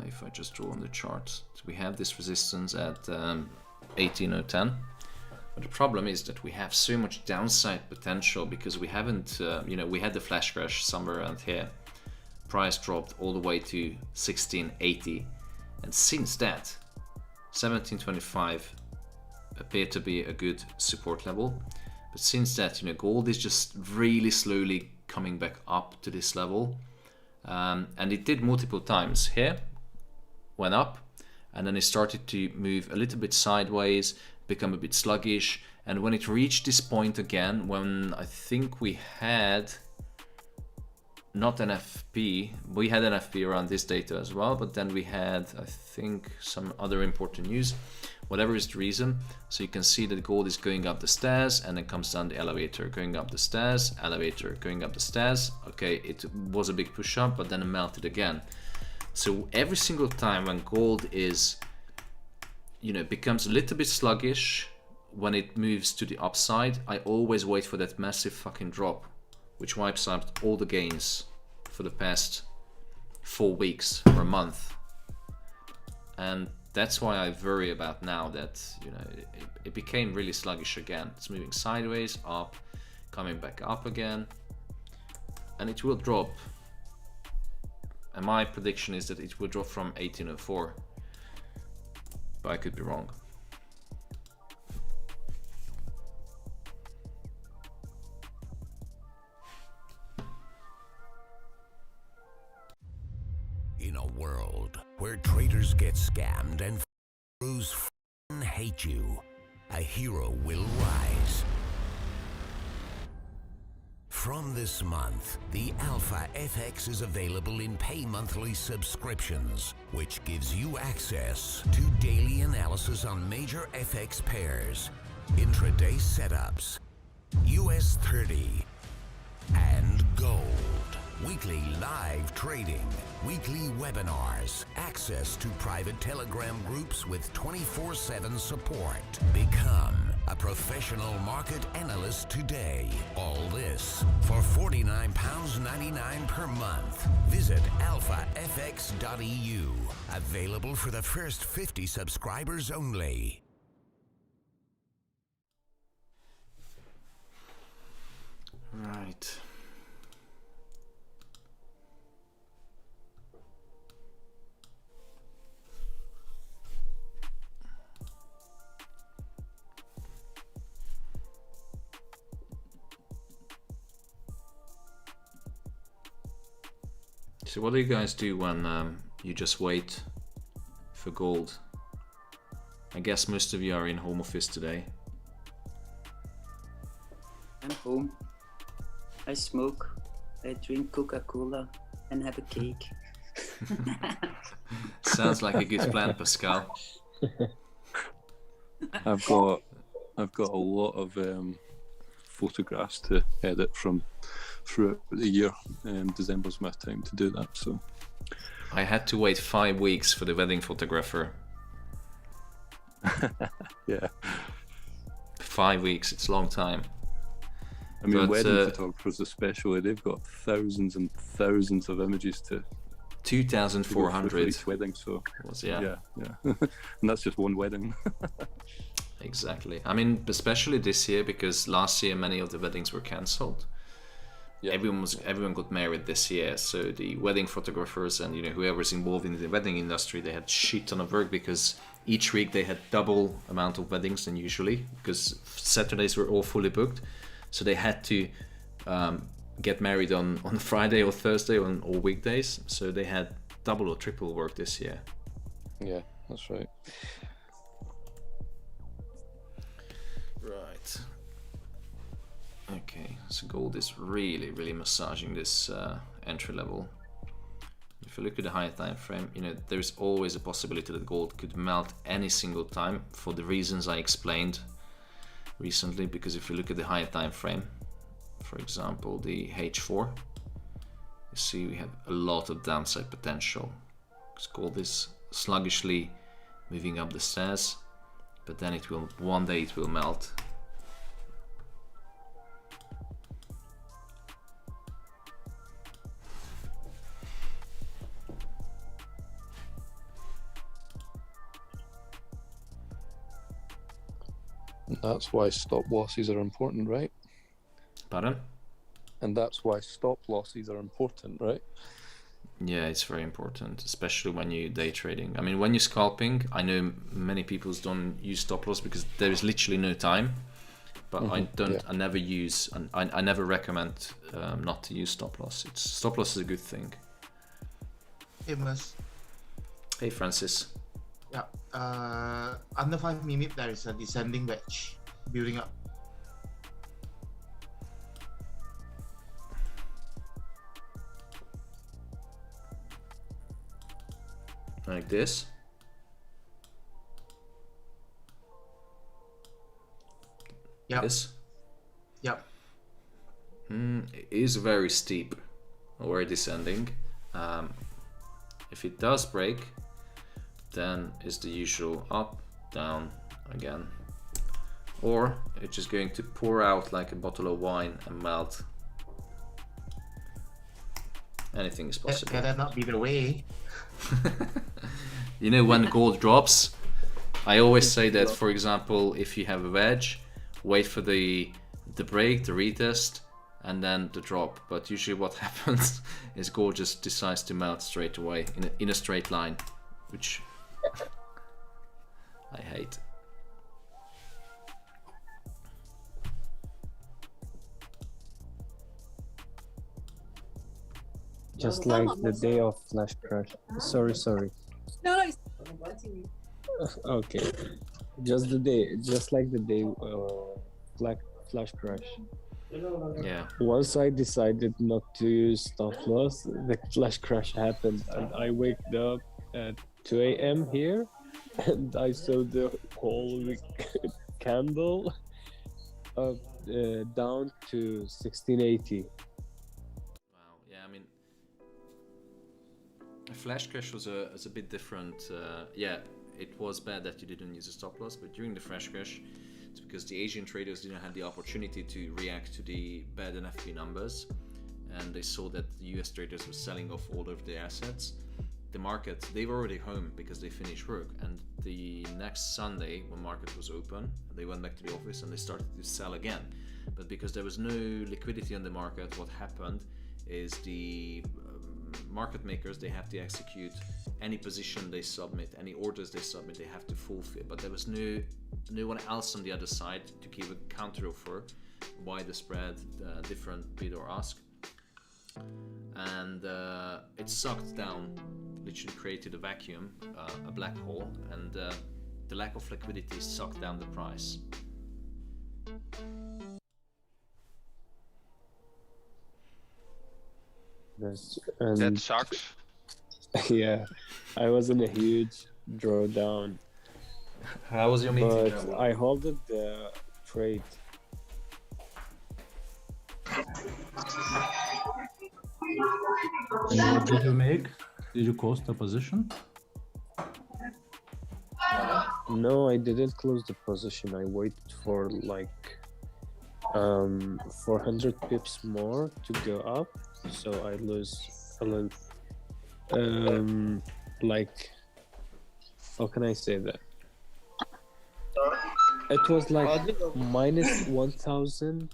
if I just draw on the chart, we have this resistance at 18010. But the problem is that we have so much downside potential because we haven't, we had the flash crash somewhere around here. Price dropped all the way to 1680. And since that, 1725 appeared to be a good support level. But since that, gold is just really slowly coming back up to this level. And it did multiple times here, went up, and then it started to move a little bit sideways, become a bit sluggish, and when it reached this point again, when I think we had not an FP, we had an FP around this data as well, but then we had, I think, some other important news, whatever is the reason. So you can see that gold is going up the stairs and then comes down the elevator, going up the stairs, elevator, going up the stairs. Okay, it was a big push up, but then it melted again. So every single time when gold is becomes a little bit sluggish, when it moves to the upside, I always wait for that massive fucking drop, which wipes out all the gains for the past 4 weeks or a month. And that's why I worry about now that it became really sluggish again. It's moving sideways, up, coming back up again, and it will drop. And my prediction is that it will drop from 1804. But I could be wrong. In a world where traders get scammed and gurus hate you, a hero will rise. From this month, the Alpha FX is available in pay monthly subscriptions, which gives you access to daily analysis on major FX pairs, intraday setups, US 30, and gold. Weekly live trading, weekly webinars, access to private Telegram groups with 24/7 support. Become a professional market analyst today. All this for £49.99 per month. Visit alphafx.eu. Available for the first 50 subscribers only. Right. So what do you guys do when you just wait for gold? I guess most of you are in home office today. I'm home. I smoke. I drink Coca-Cola and have a cake. Sounds like a good plan, Pascal. I've got a lot of photographs to edit from throughout the year. December's my time to do that. So I had to wait 5 weeks for the wedding photographer. Yeah. 5 weeks, it's a long time. I mean, But, wedding photographers especially, they've got thousands and thousands of images to 2,400 for each wedding. So yeah. And that's just one wedding. Exactly. I mean, especially this year, because last year many of the weddings were cancelled. Yeah. Everyone got married this year, so the wedding photographers and whoever's involved in the wedding industry, they had shit ton of work because each week they had double amount of weddings than usually because Saturdays were all fully booked, so they had to get married on Friday or Thursday or weekdays, so they had double or triple work this year. Yeah, that's right. Right. Okay, so gold is really massaging this entry level. If you look at the higher time frame, there's always a possibility that gold could melt any single time for the reasons I explained recently. Because if you look at the higher time frame, for example the H4, you see we have a lot of downside potential because gold is sluggishly moving up the stairs, but then one day it will melt. That's why stop losses are important, right? Pardon? And that's why stop losses are important, right? Yeah, it's very important, especially when you're day trading. I mean, when you're scalping, I know many people don't use stop loss because there is literally no time. But I never use, and I never recommend not to use stop loss. Stop loss is a good thing. Hey, Mus. Hey, Francis. Yeah. Under 5 minutes, there is a descending wedge building up. Like this. Yep. This. Yep. It is very steep, or descending. If it does break, then it's the usual up, down again. Or it's just going to pour out like a bottle of wine and melt. Anything is possible. Can that not be the way? When gold drops, I always say that, for example, if you have a wedge, wait for the break, the retest, and then the drop. But usually what happens is gold just decides to melt straight away in a straight line, which I hate. Just like the day of flash crash. Sorry. No, it's inviting you. Okay. Just like the day flash crash. Yeah. Once I decided not to use stop loss, the flash crash happened, and I waked up at 2 a.m. here, and I saw the whole candle up down to 1680. Wow. Yeah. I mean, a flash crash was a bit different. Yeah, it was bad that you didn't use a stop loss, but during the flash crash, it's because the Asian traders didn't have the opportunity to react to the bad NFP numbers, and they saw that the US traders were selling off all of their assets. The market, they were already home because they finished work, and the next Sunday when market was open, they went back to the office and they started to sell again. But because there was no liquidity on the market, what happened is the market makers, they have to execute any position they submit, any orders they submit, they have to fulfill. But there was no one else on the other side to give a counter offer, buy the spread, different bid or ask. and it sucked down, literally created a vacuum, a black hole, and the lack of liquidity sucked down the price. That sucks. Yeah, I was in a huge drawdown. How was your meeting? But I halted the trade. And what did you make? Did you close the position? No, I didn't close the position. I waited for like 400 pips more to go up, so I lose a little. Like, how can I say that? It was like minus $1,000.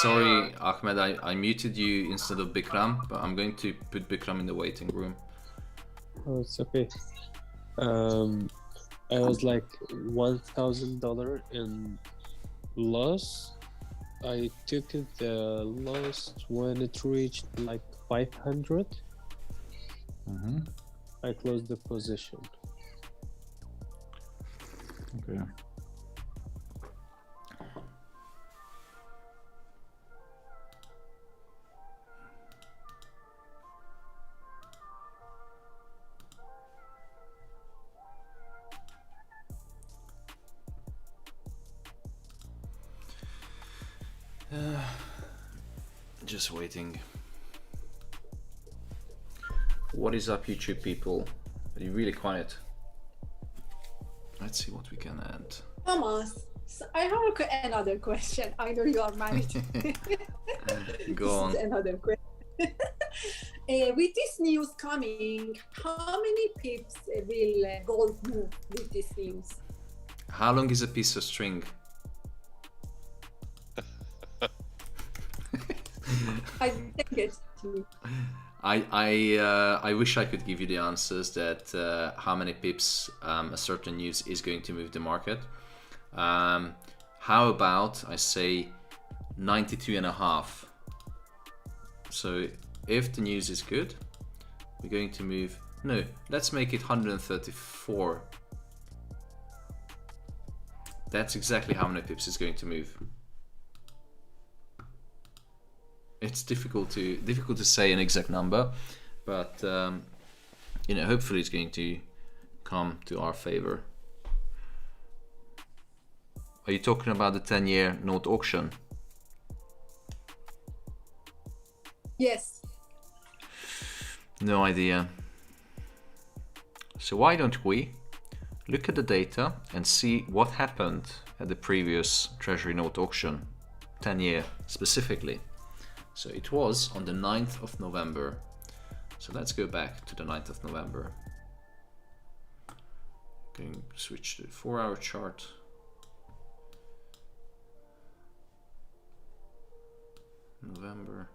Sorry, Ahmed, I muted you instead of Bikram, but I'm going to put Bikram in the waiting room. Oh, it's okay. I was like $1,000 in loss. I took it the loss when it reached like 500. I closed the position. Okay. Just waiting. What is up, YouTube people? Are you really quiet? Let's see what we can add. Thomas, so I have another question. I know you are married. Go on. This is another question. With this news coming, how many pips will gold move with this news? How long is a piece of string? I didn't get you. I wish I could give you the answers that how many pips a certain news is going to move the market. How about I say 92.5? So if the news is good, we're going to move. No, let's make it 134. That's exactly how many pips is going to move. It's difficult to say an exact number, but you know, hopefully it's going to come to our favor. Are you talking about the 10-year note auction? Yes. No idea. So why don't we look at the data and see what happened at the previous Treasury note auction, 10-year specifically. So it was on the 9th of November. So let's go back to the 9th of November. Going to switch to the 4-hour chart. November.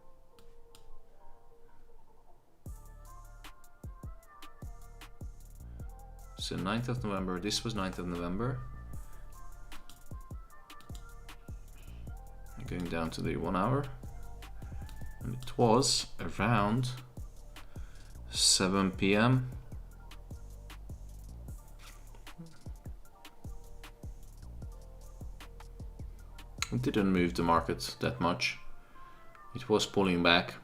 So 9th of November, this was 9th of November. Going down to the 1 hour. And it was around 7 p.m. It didn't move the market that much. It was pulling back.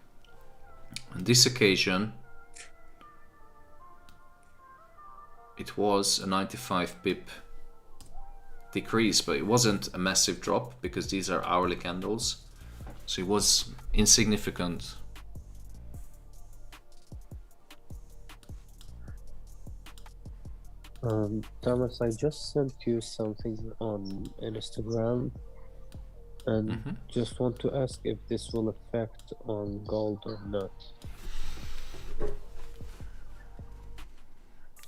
On this occasion, it was a 95 pip decrease, but it wasn't a massive drop because these are hourly candles. So it was insignificant. Thomas, I just sent you something on Instagram and just want to ask if this will affect on gold or not.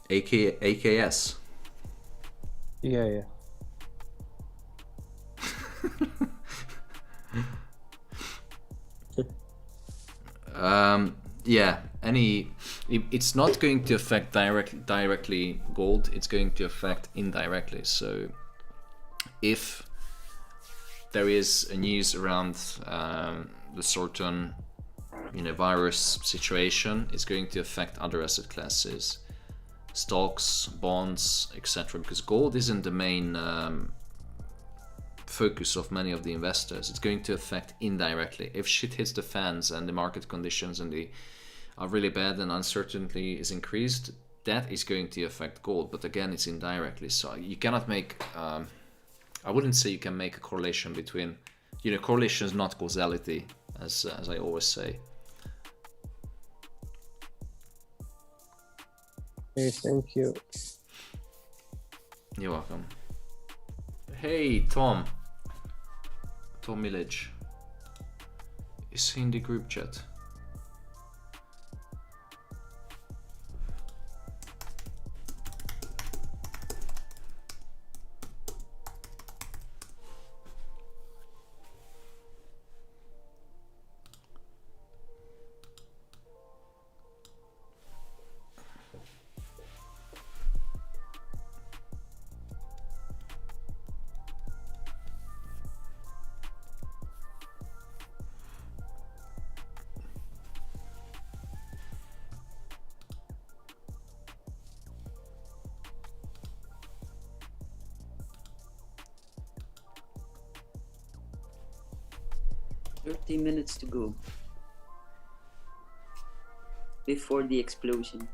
AKS? Yeah. Yeah, it's not going to affect directly gold, it's going to affect indirectly. So if there is a news around the certain virus situation, it's going to affect other asset classes, stocks, bonds, etc. Because gold isn't the main focus of many of the investors. It's going to affect indirectly. If shit hits the fans and the market conditions and they are really bad and uncertainty is increased, that is going to affect gold. But again, it's indirectly. So you cannot make, I wouldn't say you can make a correlation between, correlation is not causality, as I always say. Okay, thank you. You're welcome. Hey, Tom Milic. Is he in the group chat? Minutes to go before the explosion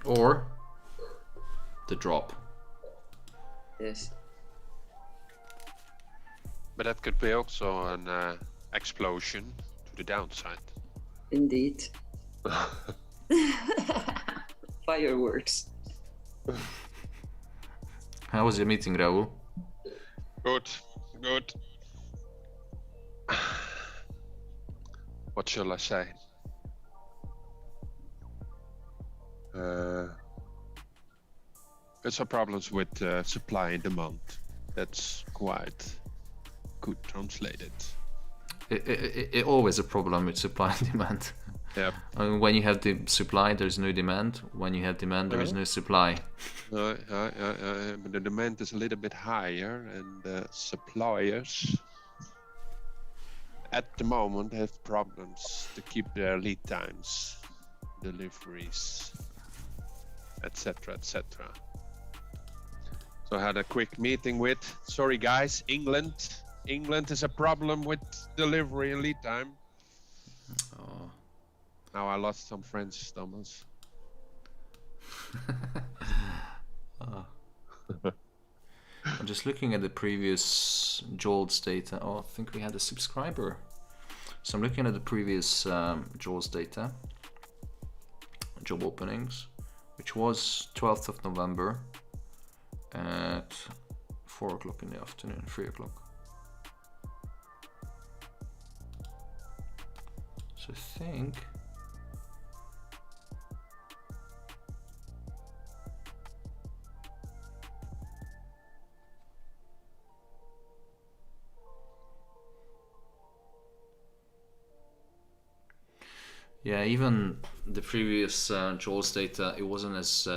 or the drop. Yes, but that could be also an explosion to the downside. Indeed. Fireworks. How was your meeting, Raul? Good. What shall I say? There's some problems with supply and demand. That's quite good translated. It always a problem with supply and demand. Yeah. I mean, when you have the supply, there's no demand. When you have demand, there is no supply. But the demand is a little bit higher, and the suppliers at the moment have problems to keep their lead times, deliveries, etc. So I had a quick meeting with, sorry guys, England is a problem with delivery and lead time. Oh. Now I lost some French, Thomas. Oh. I'm just looking at the previous JOLTS data. Oh, I think we had a subscriber. So I'm looking at the previous JOLTS data, job openings, which was 12th of November at 4 o'clock in the afternoon, 3 o'clock. So I think yeah, even the previous JOLTS data, it wasn't as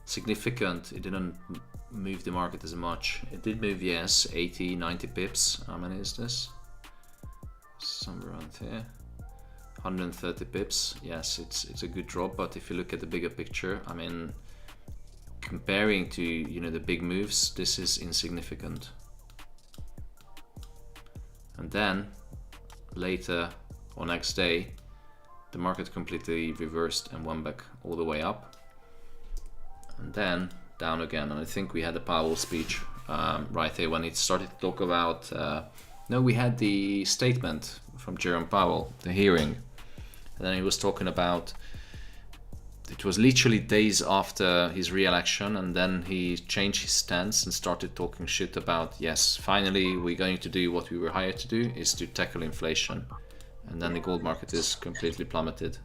significant. It didn't move the market as much. It did move, yes, 80, 90 pips. How many is this? Somewhere around here. 130 pips. Yes, it's a good drop, but if you look at the bigger picture, I mean, comparing to the big moves, this is insignificant. And then later or next day, the market completely reversed and went back all the way up and then down again. And I think we had the Powell speech right there when it started to talk about no, we had the statement from Jerome Powell, the hearing, and then he was talking about, it was literally days after his re-election, and then he changed his stance and started talking shit about, yes, finally we're going to do what we were hired to do, is to tackle inflation. And then the gold market is completely plummeted.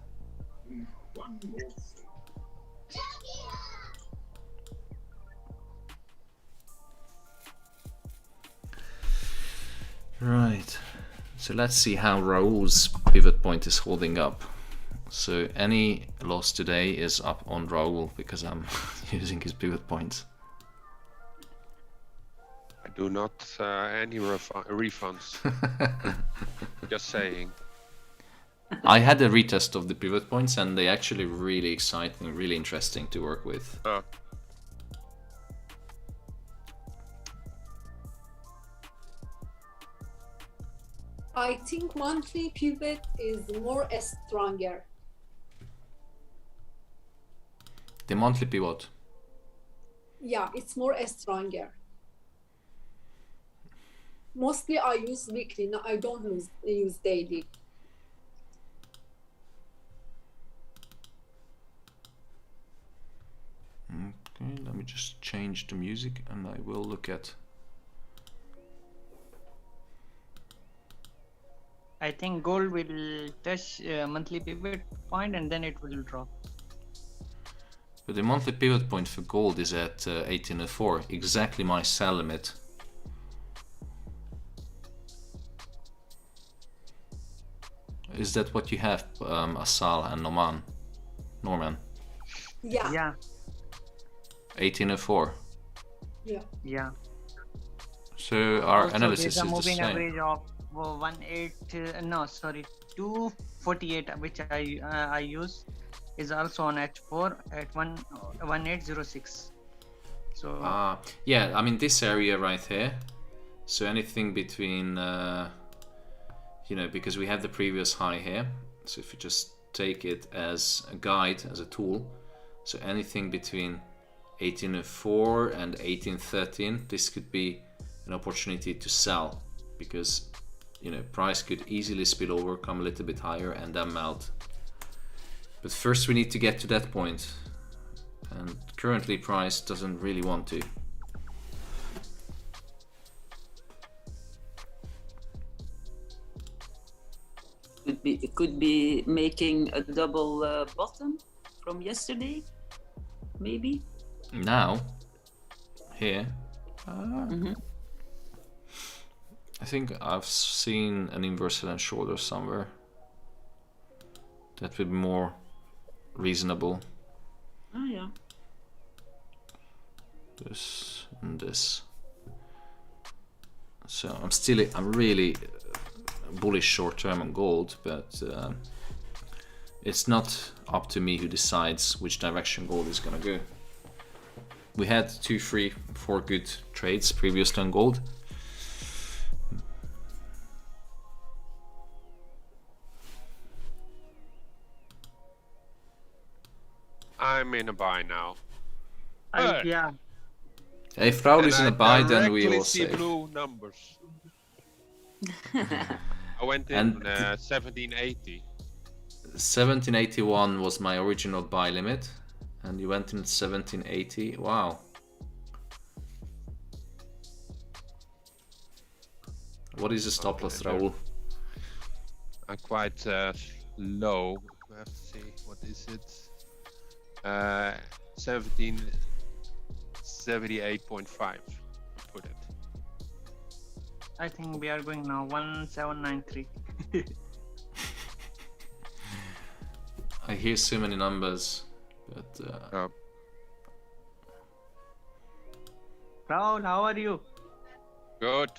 Right, so let's see how Raul's pivot point is holding up. So any loss today is up on Raul because I'm using his pivot points. I do not any refunds. Just saying. I had a retest of the pivot points and they actually really exciting, really interesting to work with. I think monthly pivot is more stronger. The monthly pivot. Yeah, it's more stronger. Mostly I use weekly. No, I don't use daily. Okay, let me just change the music and I will look at. I think gold will touch monthly pivot point and then it will drop. But the monthly pivot point for gold is at 1804, exactly my sell limit. Is that what you have, Asal and Norman? Yeah. Yeah. 1804. Yeah. Yeah. So our Also, analysis there's a is the moving same. average of 248, which I use, is also on H4 at 1806. So yeah, I mean this area right here. So anything between, you know, because we have the previous high here. So if you just take it as a guide, as a tool, so anything between 1804 and 1813, this could be an opportunity to sell, because you know price could easily spill over, come a little bit higher, and then melt. But first we need to get to that point, and currently price doesn't really want to. It could be making a double bottom from yesterday, maybe. Now, here, I think I've seen an inverse head and shoulder somewhere. That would be more reasonable. Oh yeah. This and this. So I'm really bullish short term on gold, but it's not up to me who decides which direction gold is gonna go. We had 2, 3, 4 good trades previously on gold. I'm in a buy now. yeah. If Raul is in a buy, then we directly will see save. blue numbers. I went in 1780. 1781 was my original buy limit, and you went in 1780. Wow. What is the stop loss, Raul? I'm quite low. We have to see, what is it? 1778.5. Put it. I think we are going now 1793. I hear so many numbers, but Raul, how are you? Good.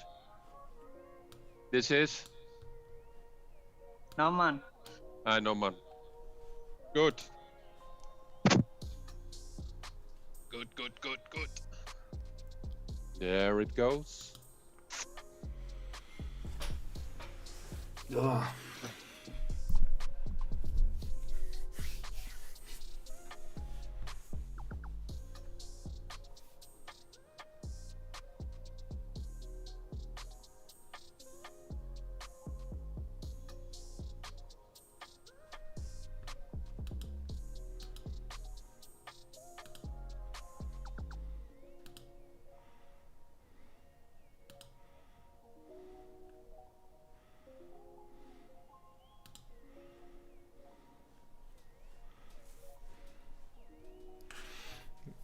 This is Norman. Norman. Good. Good. There it goes. Ugh.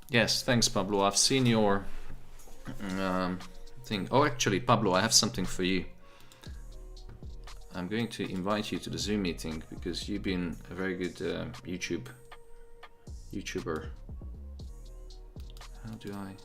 Yes, thanks, Pablo. I've seen your thing. Oh, actually, Pablo, I have something for you. I'm going to invite you to the Zoom meeting because you've been a very good YouTuber. How do I?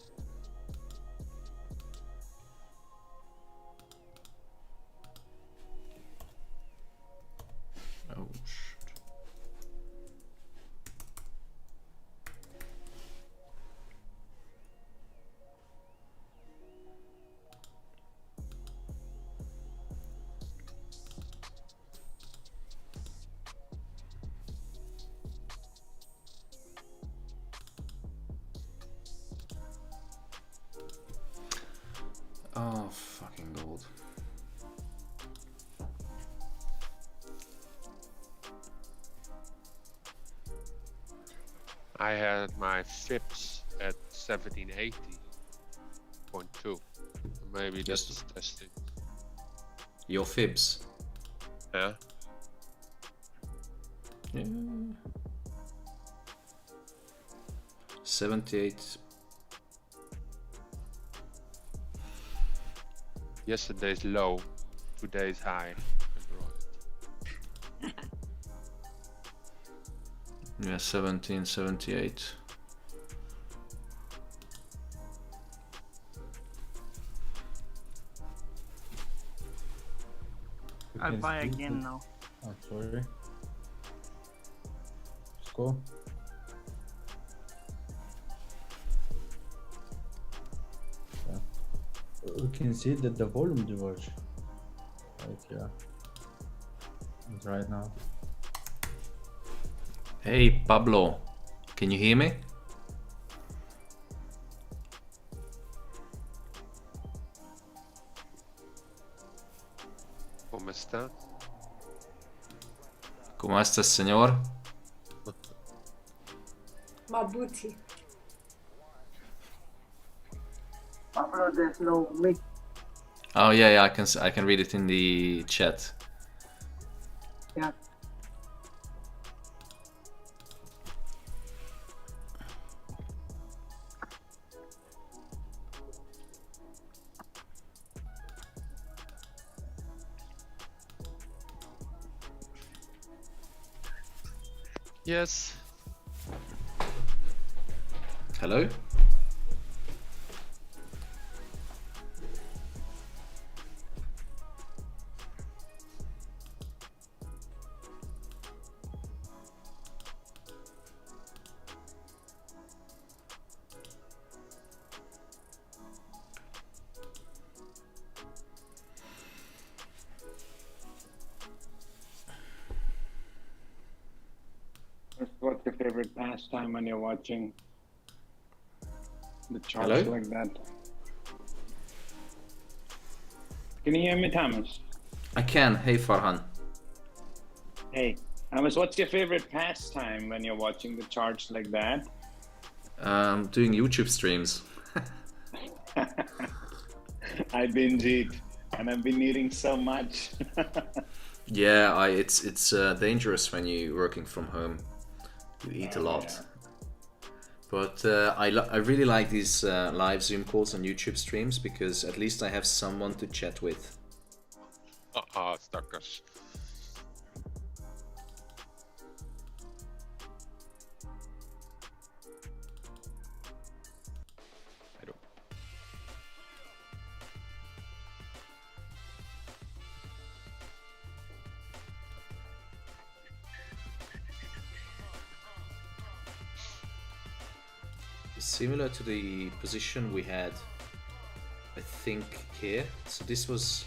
Oh, fucking gold. I had my FIPS at 1780.2. Maybe Just that's testing. your fibs. Yeah. Yeah. 78. Yesterday's low, today's high. Yeah, 1778. I'll buy again now. Oh, sorry. Let's go. Yeah. We can see that the volume diverge. Like, yeah. It's right now. Hey, Pablo. Can you hear me? ¿Cómo está? ¿Cómo estás, señor? Mabuti. Pablo, there's no mic. Oh yeah, I can read it in the chat. Yeah. Yes. Hello? What's your favorite pastime when you're watching the charts Hello? like that? Can you hear me, Thomas? I can. Hey, Farhan. Hey, Thomas, what's your favorite pastime when you're watching the charts like that? Doing YouTube streams. I binge eat, and I've been eating so much. Yeah, it's dangerous when you're working from home. You eat a lot. Yeah. But I really like these live Zoom calls on YouTube streams because at least I have someone to chat with. Stakkers. Similar to the position we had, I think, here. So this was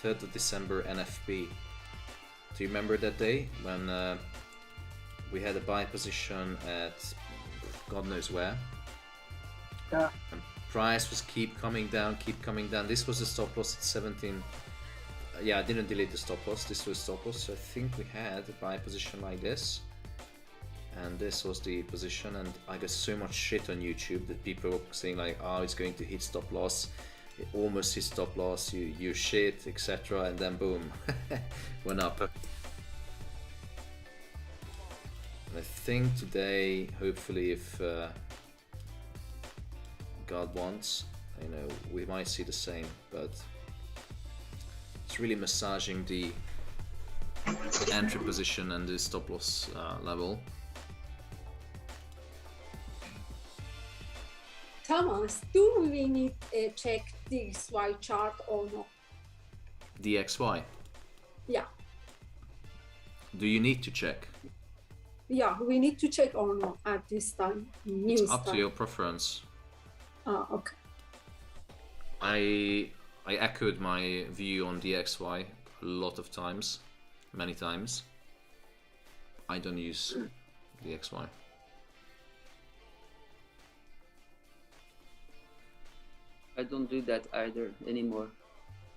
3rd of December NFP. Do you remember that day when we had a buy position at God knows where? Yeah. And price was keep coming down. This was the stop loss at 17. Yeah, I didn't delete the stop loss. This was stop loss. So I think we had a buy position like this. And this was the position, and I got so much shit on YouTube that people were saying like, oh, it's going to hit stop loss, it almost hit stop loss, you shit, etc. And then boom, went up. And I think today, hopefully, if God wants, you know, we might see the same, but it's really massaging the entry position and the stop loss level. Thomas, do we need to check the XY chart or not? DXY. Yeah, Do you need to check? yeah, we need to check or not at this time. News It's up time. to your preference. Okay. I echoed my view on DXY a lot of times, many times. I don't use DXY. I don't do that either anymore.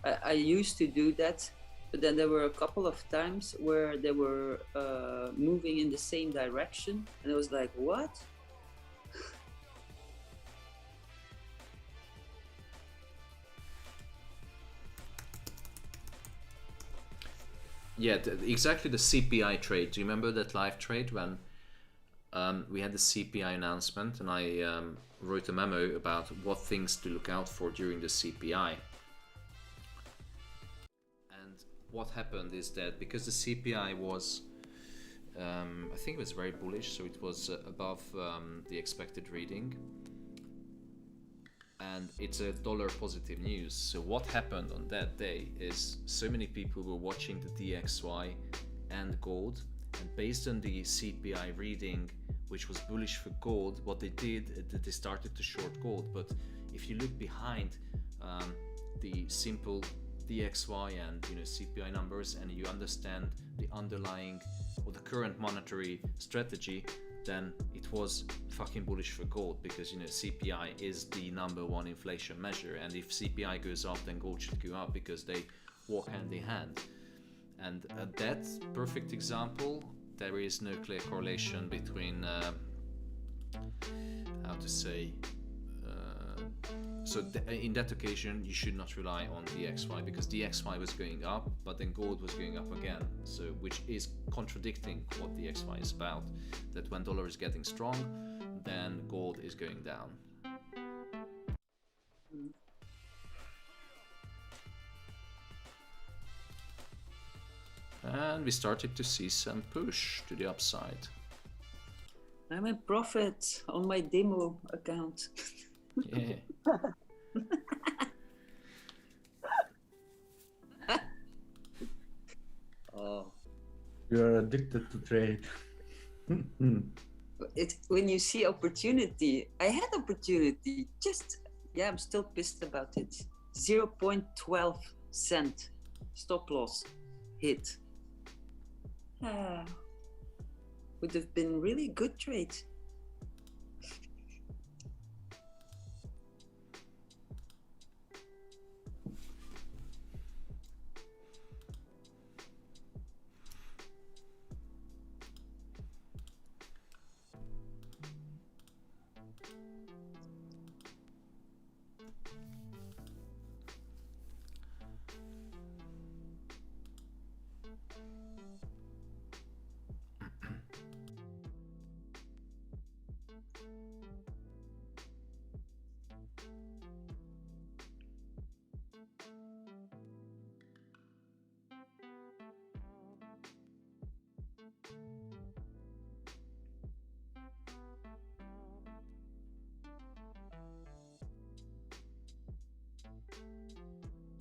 I used to do that, but then there were a couple of times where they were moving in the same direction, and I was like, what? Yeah, exactly the CPI trade. Do you remember that live trade when we had the CPI announcement, and I wrote a memo about what things to look out for during the CPI? And what happened is that because the CPI was, I think it was very bullish, so it was above the expected reading. And it's a dollar positive news. So what happened on that day is so many people were watching the DXY and gold, and based on the CPI reading, which was bullish for gold, what they did, they started to short gold. But if you look behind the simple DXY and CPI numbers, and you understand the underlying or the current monetary strategy, then it was fucking bullish for gold, because CPI is the #1 inflation measure, and if CPI goes up, then gold should go up because they walk hand in hand. And that perfect example, there is no clear correlation between how to say, so in that occasion you should not rely on DXY, because DXY was going up but then gold was going up again, so which is contradicting what DXY is about, that when dollar is getting strong then gold is going down. And we started to see some push to the upside. I'm in profit on my demo account. Yeah. Oh. You're addicted to trade. When you see opportunity, I had opportunity, just, yeah, I'm still pissed about it. 0.12 cent stop loss hit. Would have been really good trade.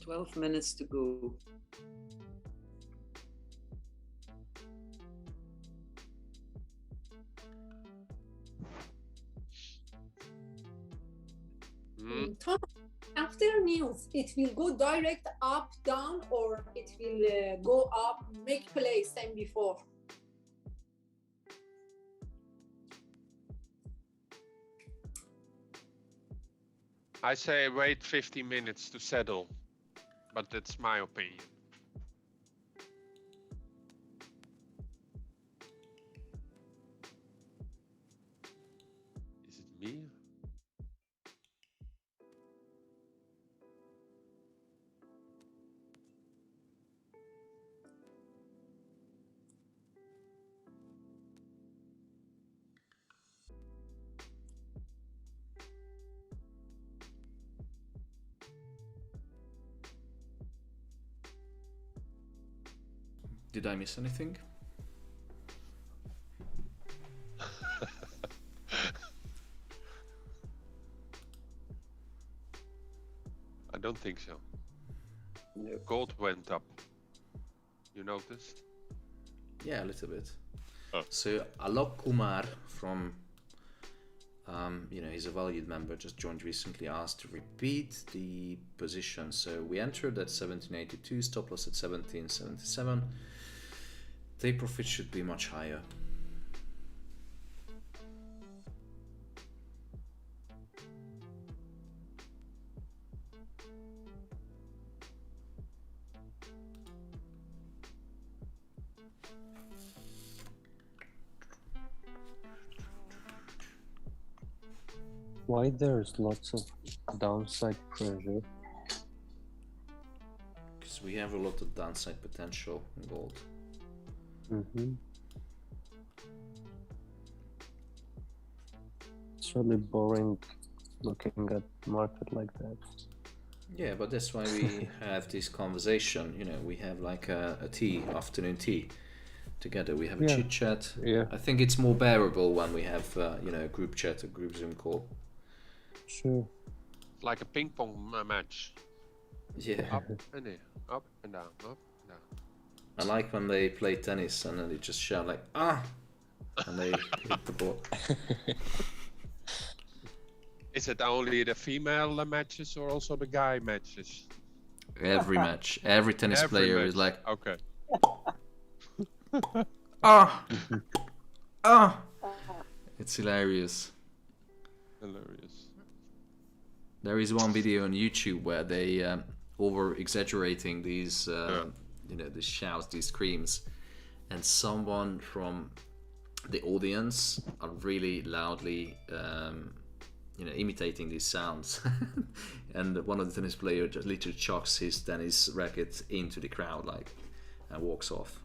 Twelve minutes to go. After news, it will go direct up, down, or it will go up, make play, same before. I say wait 15 minutes to settle, but that's my opinion. Is it me? Did I miss anything? I don't think so. Gold went up. You noticed? Yeah, a little bit. Oh. So Alok Kumar from, he's a valued member, just joined recently, asked to repeat the position. So we entered at 1782, stop loss at 1777. Take profit should be much higher. Why there's lots of downside pressure? Because we have a lot of downside potential in gold. Mm-hmm. It's really boring looking at market like that. Yeah, but that's why we have this conversation. You know, we have like a tea, afternoon tea together. We have a Yeah. chit chat. Yeah. I think it's more bearable when we have you know, a group chat, a group Zoom call. Sure. Like a ping pong match. Yeah. Up and in, up and down, up and down. I like when they play tennis and then they just shout like ah, and they hit the ball. Is it only the female matches or also the guy matches? Every match, every tennis Every player match. is like Okay. ah, ah. It's hilarious. Hilarious. There is one video on YouTube where they over exaggerating these, you know, the shouts, these screams, and someone from the audience are really loudly, you know, imitating these sounds, and one of the tennis players just literally chucks his tennis racket into the crowd, like, and walks off.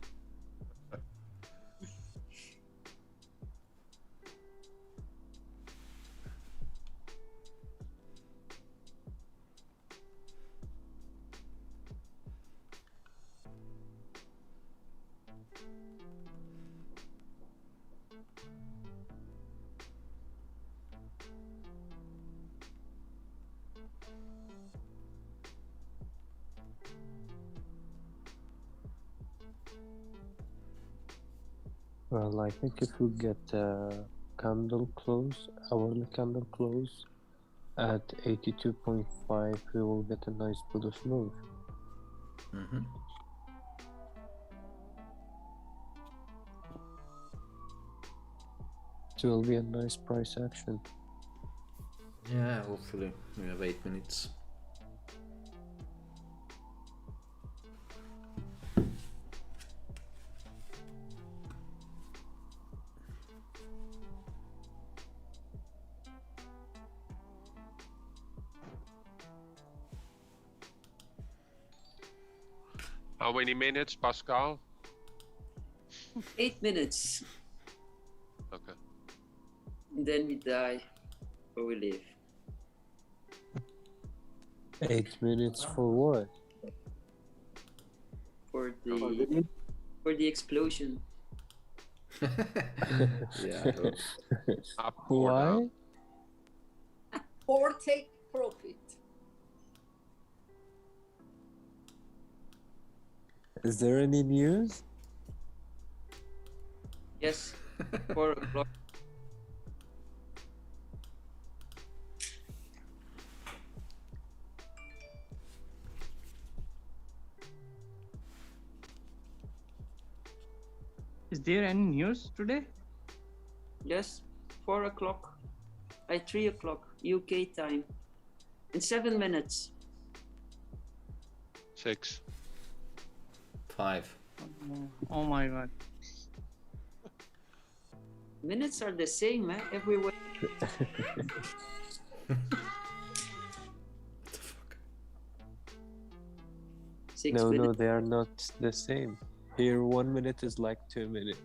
Well, I think if we get candle close, hourly candle close at 82.5, we will get a nice bullish move. Mm-hmm. It will be a nice price action. Yeah, hopefully we have 8 minutes. How many minutes, Pascal? 8 minutes. Okay. And then we die or we live. 8 minutes for what? For the explosion. Yeah. Up or Why? down? Or take profit. Is there any news? Yes. 4 o'clock. Is there any news today? Yes. 4 o'clock. At 3 o'clock UK time. In 7 minutes. 6. 5. Oh my god. Minutes are the same, everywhere. No, minutes. no, they are not the same. Here, 1 minute is like 2 minutes.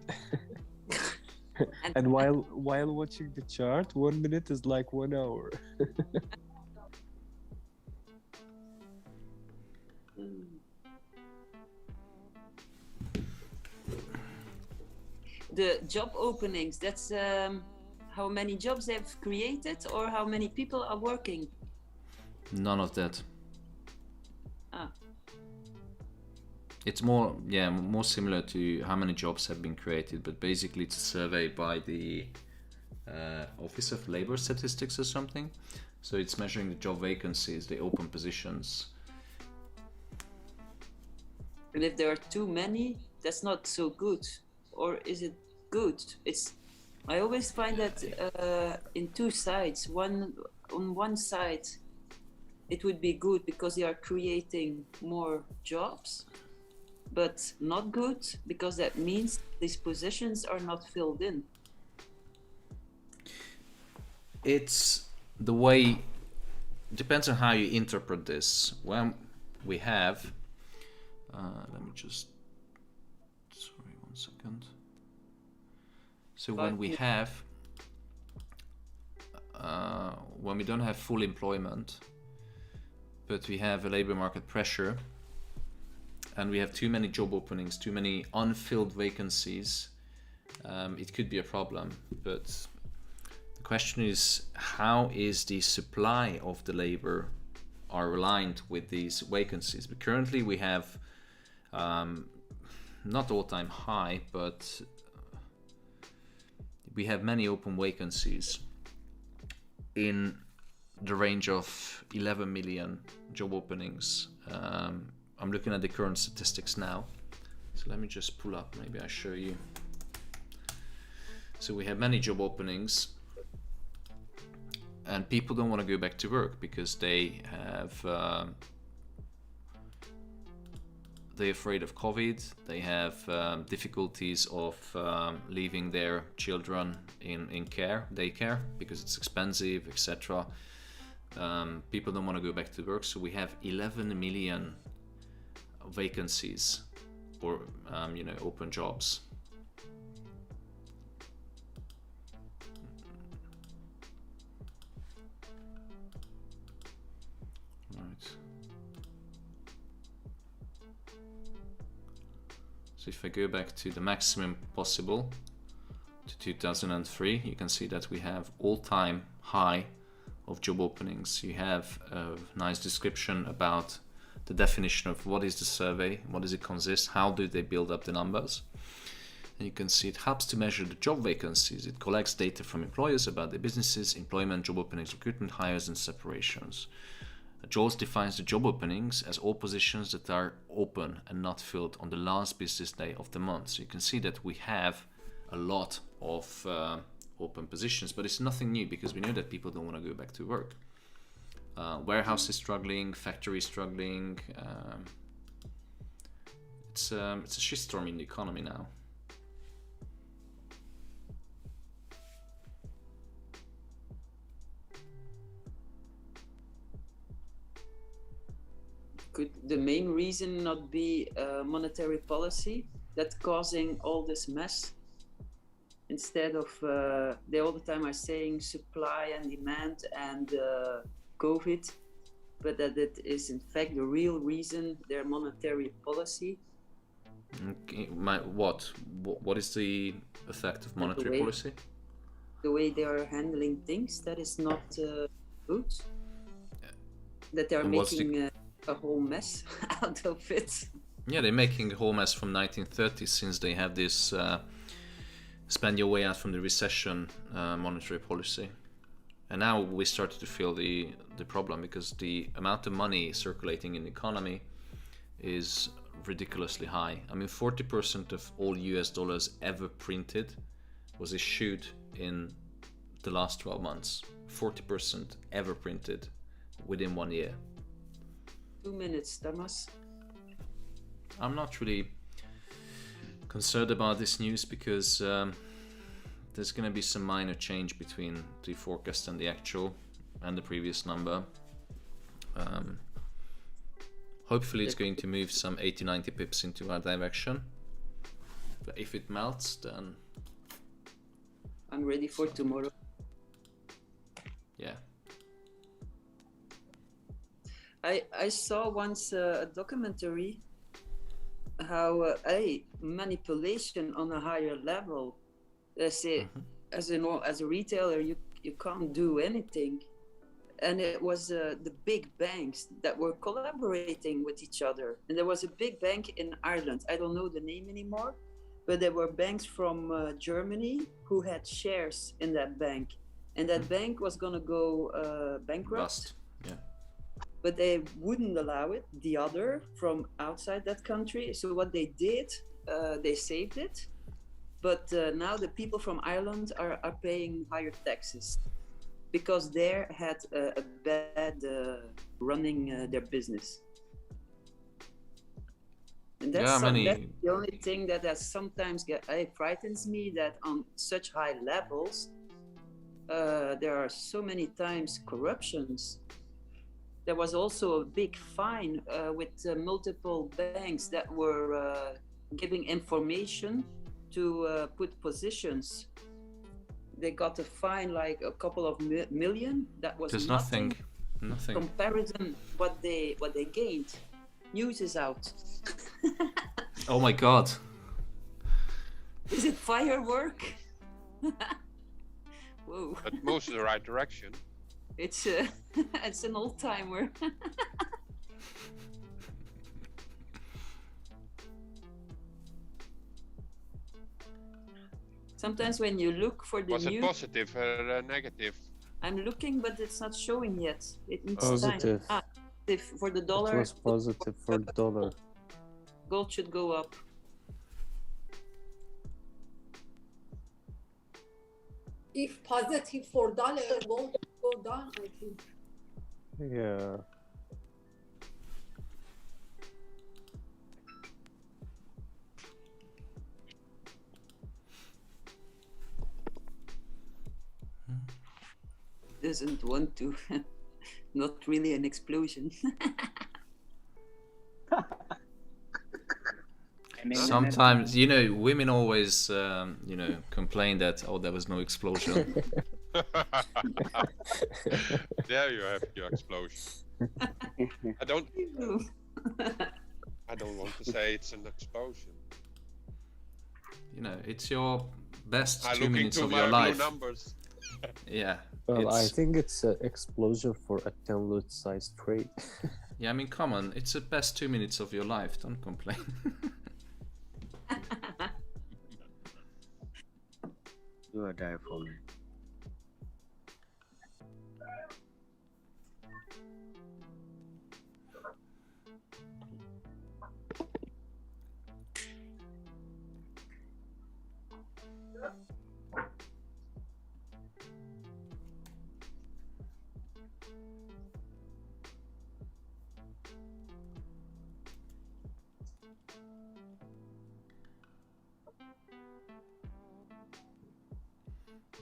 And while watching the chart, 1 minute is like 1 hour. The job openings, that's how many jobs they've created or how many people are working? None of that. Ah. It's more, yeah, more similar to how many jobs have been created, but basically it's a survey by the Office of Labor Statistics or something. So it's measuring the job vacancies, the open positions. And if there are too many, that's not so good. Or is it good? I always find that in two sides. On one side, it would be good because they are creating more jobs, but not good because that means these positions are not filled in. It's the way depends on how you interpret this. When we have, let me just, sorry, 1 second. So when we have, when we don't have full employment, but we have a labor market pressure, and we have too many job openings, too many unfilled vacancies, it could be a problem. But the question is, how is the supply of the labor are aligned with these vacancies? But currently we have not all-time high, but we have many open vacancies in the range of 11 million job openings. I'm looking at the current statistics now, so let me just pull up, maybe I show you. So we have many job openings, and people don't want to go back to work because they have they're afraid of COVID, they have difficulties of leaving their children in daycare, because it's expensive, etc. People don't want to go back to work, so we have 11 million vacancies or open jobs. Right. So if I go back to the maximum possible to 2003, you can see that we have all-time high of job openings. You have a nice description about the definition of what is the survey, what does it consist, how do they build up the numbers. And you can see it helps to measure the job vacancies. It collects data from employers about their businesses, employment, job openings, recruitment, hires and separations. JOLTS defines the job openings as all positions that are open and not filled on the last business day of the month. So you can see that we have a lot of open positions, but it's nothing new because we know that people don't want to go back to work. Warehouse is struggling, factory is struggling. It's a shitstorm in the economy now. Could the main reason not be monetary policy that's causing all this mess? Instead of, they all the time are saying supply and demand and COVID, but that it is in fact the real reason, their monetary policy. Okay, what is the effect of monetary policy? The way they are handling things, that is not good. That they are making a whole mess out of it. Yeah, they're making a whole mess from 1930, since they have this spend your way out from the recession monetary policy. And now we started to feel the problem, because the amount of money circulating in the economy is ridiculously high. I mean, 40% of all US dollars ever printed was issued in the last 12 months. 40% ever printed within 1 year. 2 minutes, Thomas. I'm not really concerned about this news, because there's going to be some minor change between the forecast and the actual and the previous number. Hopefully it's going to move some 80-90 pips into our direction. But if it melts, then I'm ready for tomorrow. Yeah. I saw once a documentary how manipulation on a higher level. They say, as a retailer, you can't do anything, and it was the big banks that were collaborating with each other. And there was a big bank in Ireland. I don't know the name anymore, but there were banks from Germany who had shares in that bank, and that bank was gonna go bankrupt. Bust. Yeah. But they wouldn't allow it, the other from outside that country. So what they did, they saved it. But now the people from Ireland are paying higher taxes because they had a bad running their business. And that's, that's the only thing that sometimes frightens me, that on such high levels, there are so many times corruptions. There was also a big fine with multiple banks that were giving information to put positions. They got a fine like a couple of million. That was There's nothing. Nothing. Comparison what they gained. News is out. Oh my god. Is it firework? Whoa. But most in the right direction. It's it's an old timer. Sometimes when you look for the Was it news, positive or negative? I'm looking, but it's not showing yet. It needs Positive. time. If for the It dollar, was positive for the dollar. gold should go up. If positive for dollar, gold go down, I think. Yeah. Doesn't want to. Not really an explosion. Sometimes, you know, women always, you know, complain that, oh, there was no explosion. There you have your explosion. I don't want to say it's an explosion. You know, it's your best I 2 look minutes into of my your blue life. numbers. Yeah. Well, I think it's an explosion for a 10 lot size trade. Yeah, I mean, come on, it's the best 2 minutes of your life. Don't complain. You are die for me.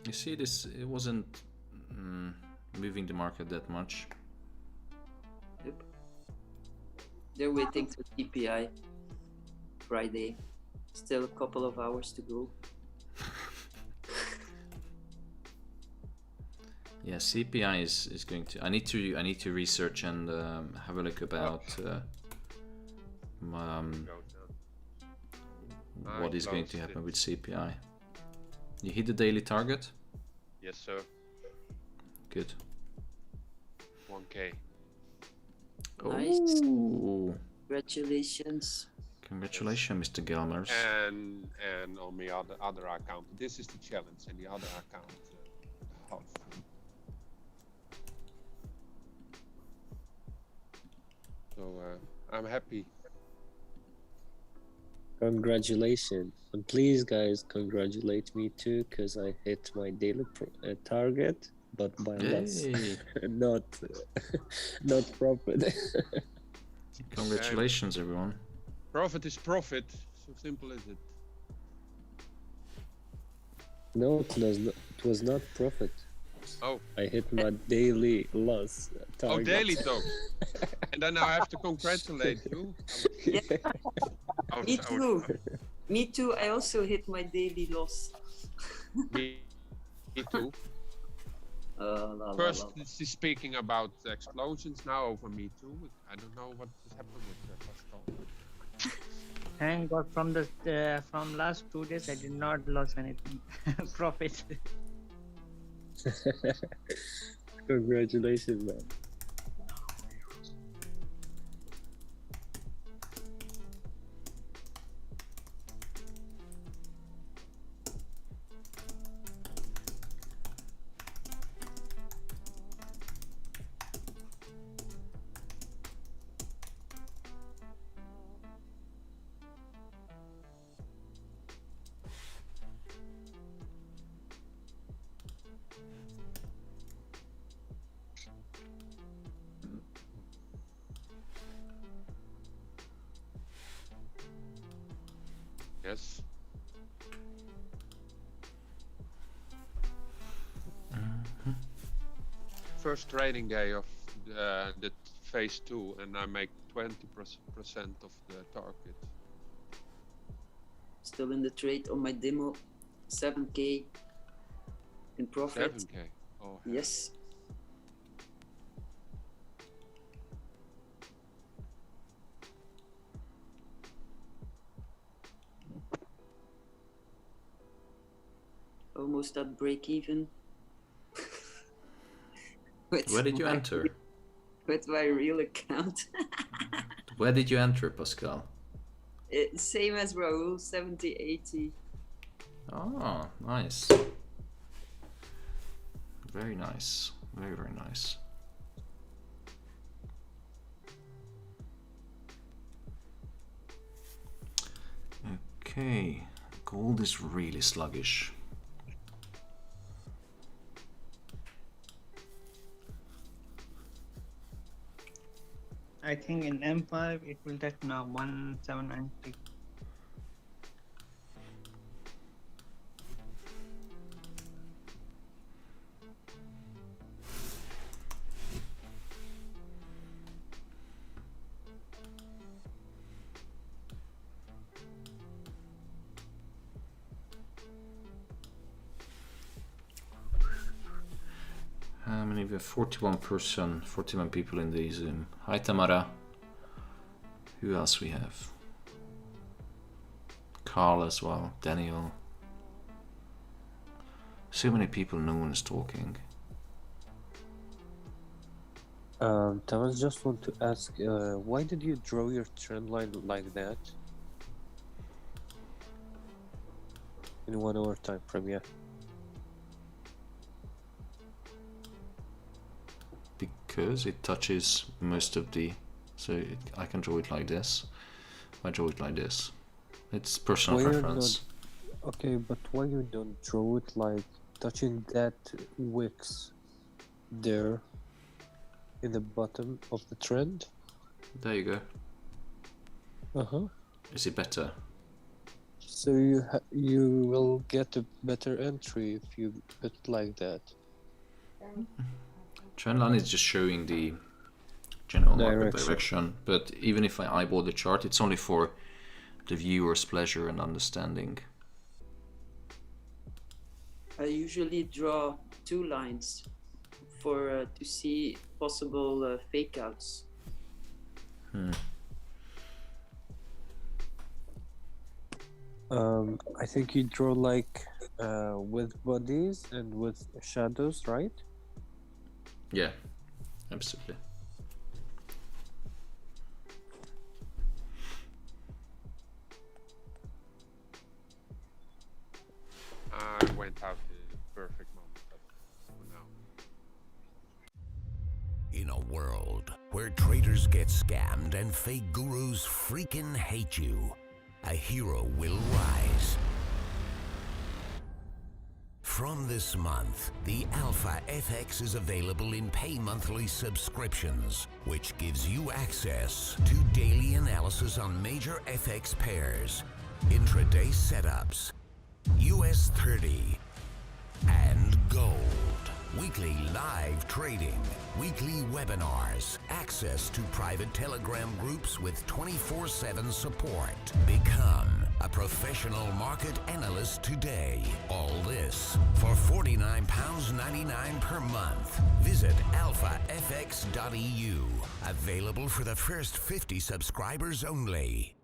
You see, this, it wasn't moving the market that much. Yep. They're waiting for CPI Friday. Still a couple of hours to go. Yeah, CPI is going to. I need to research and have a look about what is going to happen with CPI. You hit the daily target? Yes, sir. Good. 1K. Nice. Ooh. Congratulations. Congratulations, Mr. Gelmers. And on my other account, this is the challenge, and the other account, half. So I'm happy. Congratulations. And please, guys, congratulate me too, because I hit my daily target, but by less, not profit. Congratulations, everyone. Profit is profit. So simple is it. No, it was not profit. Oh. I hit my daily loss target. Oh, daily talk. And then I have to congratulate you. Yeah. Me too. Me too. I also hit my daily loss. Me too. First, she's speaking about explosions. Now over Me Too. I don't know what has happened with Pascal. Thank God from the from last 2 days I did not lose anything profit. Congratulations, man. Yes. first trading day of the phase 2, and I make 20% of the target. Still in the trade on my demo, 7k in profit. 7k. Oh. Yes. Almost at break even. Where did you enter? With my real account. Where did you enter, Pascal? Same as Raul, 70, 80. Oh, nice. Very nice. Very, very nice. Okay, gold is really sluggish. I think in M5 it will take now 1793. How many? We have 41 people in the Zoom. Hi Tamara. Who else we have? Carl as well, Daniel. So many people, no one is talking. Thomas, just want to ask, why did you draw your trend line like that? In 1 hour time frame, yeah. Because it touches most of the, so I can draw it like this. I draw it like this. It's personal preference. Okay, but why you don't draw it like touching that wicks there in the bottom of the trend? There you go. Uh-huh. Is it better? So you will get a better entry if you put it like that. Trendline is just showing the general market direction, but even if I eyeball the chart, it's only for the viewer's pleasure and understanding. I usually draw 2 lines for to see possible fake outs. I think you draw like with bodies and with shadows, right? Yeah, absolutely. I went out the perfect moment for now. In a world where traders get scammed and fake gurus freaking hate you, a hero will rise. From this month, the Alpha FX is available in pay monthly subscriptions, which gives you access to daily analysis on major FX pairs, intraday setups, US 30, and gold. Weekly live trading, weekly webinars, access to private Telegram groups with 24/7 support. Become a professional market analyst today. All this for £49.99 per month. Visit alphafx.eu. Available for the first 50 subscribers only.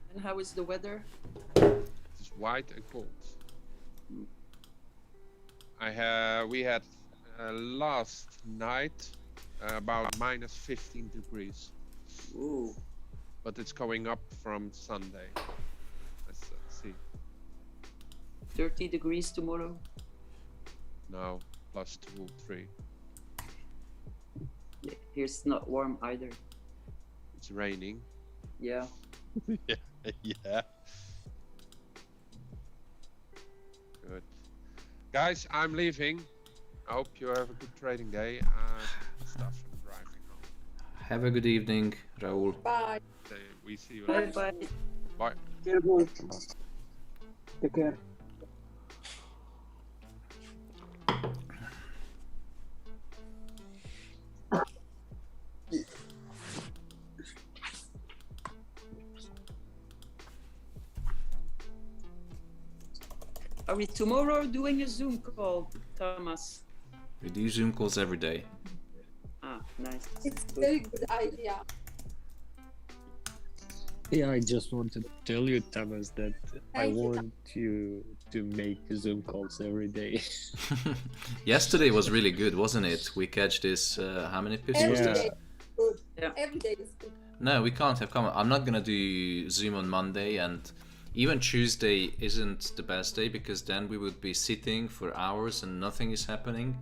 And how is the weather? It's white and cold. We had last night about minus 15 degrees. Ooh. But it's going up from Sunday. Let's see. 30 degrees tomorrow? No, plus 2, 3. Yeah, here's not warm either. It's raining. Yeah. Yeah. Good. Guys, I'm leaving. I hope you have a good trading day and stuff and driving home. Have a good evening, Raul. Bye. We see you Bye later. bye. Bye. Careful. Take care. Are we tomorrow doing a Zoom call, Thomas? We do Zoom calls every day. Ah, nice. It's a very good idea. Yeah, I just wanted to tell you, Thomas, that I Thank you. want you to make Zoom calls every day. Yesterday was really good, wasn't it? We catch this, how many pips was Every this? day good. Yeah. Every day is good. No, we can't have come. I'm not gonna do Zoom on Monday, and even Tuesday isn't the best day because then we would be sitting for hours and nothing is happening.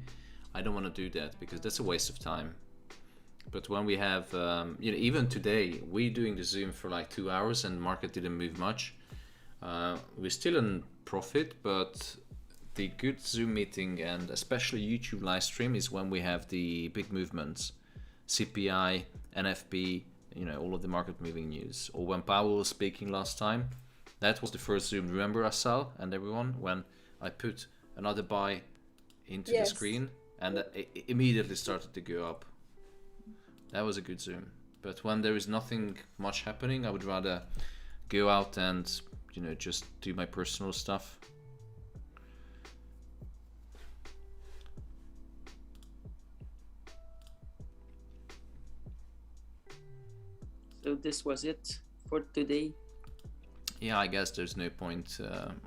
I don't want to do that because that's a waste of time. But when we have, you know, even today, we're doing the Zoom for like 2 hours and the market didn't move much. We're still in profit, but the good Zoom meeting and especially YouTube live stream is when we have the big movements, CPI, NFP, you know, all of the market moving news. Or when Powell was speaking last time, that was the first Zoom. Remember, Asal and everyone, when I put another buy into the Yes. screen and it immediately started to go up. That was a good Zoom. But when there is nothing much happening, I would rather go out and, you know, just do my personal stuff. So this was it for today. Yeah, I guess there's no point.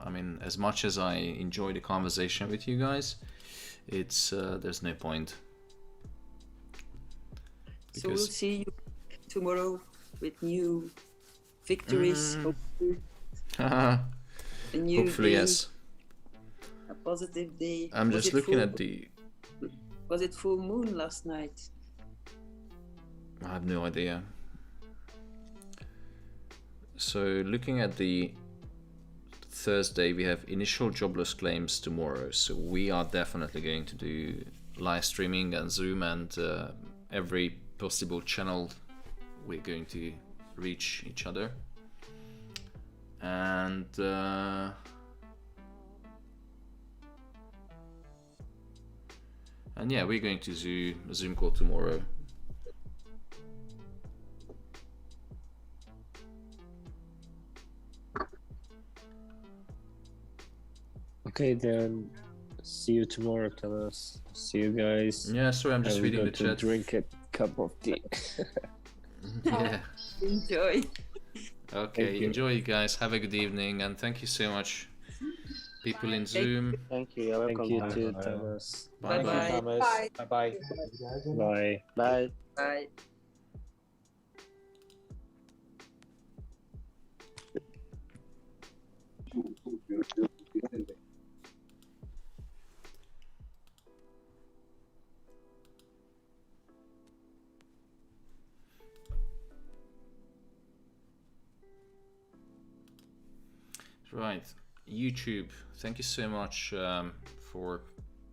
I mean, as much as I enjoy the conversation with you guys, it's there's no point. So we'll see you tomorrow with new victories. Hopefully. A new Hopefully, day, yes. a positive day. I'm Was just it looking full- at the. Was it full moon last night? I have no idea. So looking at the Thursday, we have initial jobless claims tomorrow. So we are definitely going to do live streaming and Zoom and every possible channel we're going to reach each other. And yeah, we're going to do a Zoom call tomorrow. Okay, then. See you tomorrow, Thomas. See you guys. Yeah, sorry, I'm just I will reading go the to chat. drink a cup of tea. Yeah. Enjoy. Okay, Thank you. enjoy, you guys. Have a good evening, and thank you so much, people in Zoom. Thank you. You're welcome. Thank you Bye. too, Thomas. Bye bye. Thomas. Bye. Bye-bye. Bye. Bye. Bye. Right, YouTube. Thank you so much for,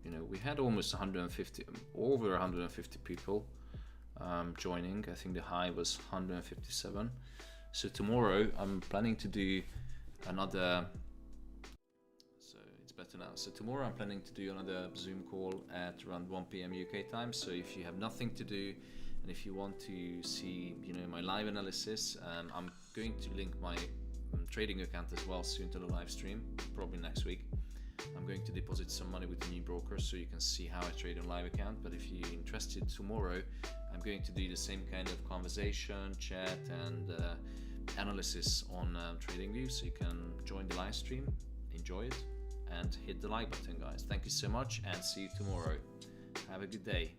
you know, we had almost 150, over 150 people joining. I think the high was 157. So tomorrow I'm planning to do another. So it's better now. So tomorrow I'm planning to do another Zoom call at around 1 p.m. UK time. So if you have nothing to do and if you want to see, you know, my live analysis, I'm going to link my trading account as well soon to the live stream, probably next week. I'm going to deposit some money with a new broker so you can see how I trade on live account. But if you're interested, tomorrow I'm going to do the same kind of conversation, chat and analysis on TradingView, so you can join the live stream, enjoy it and hit the like button, guys. Thank you so much and see you tomorrow. Have a good day.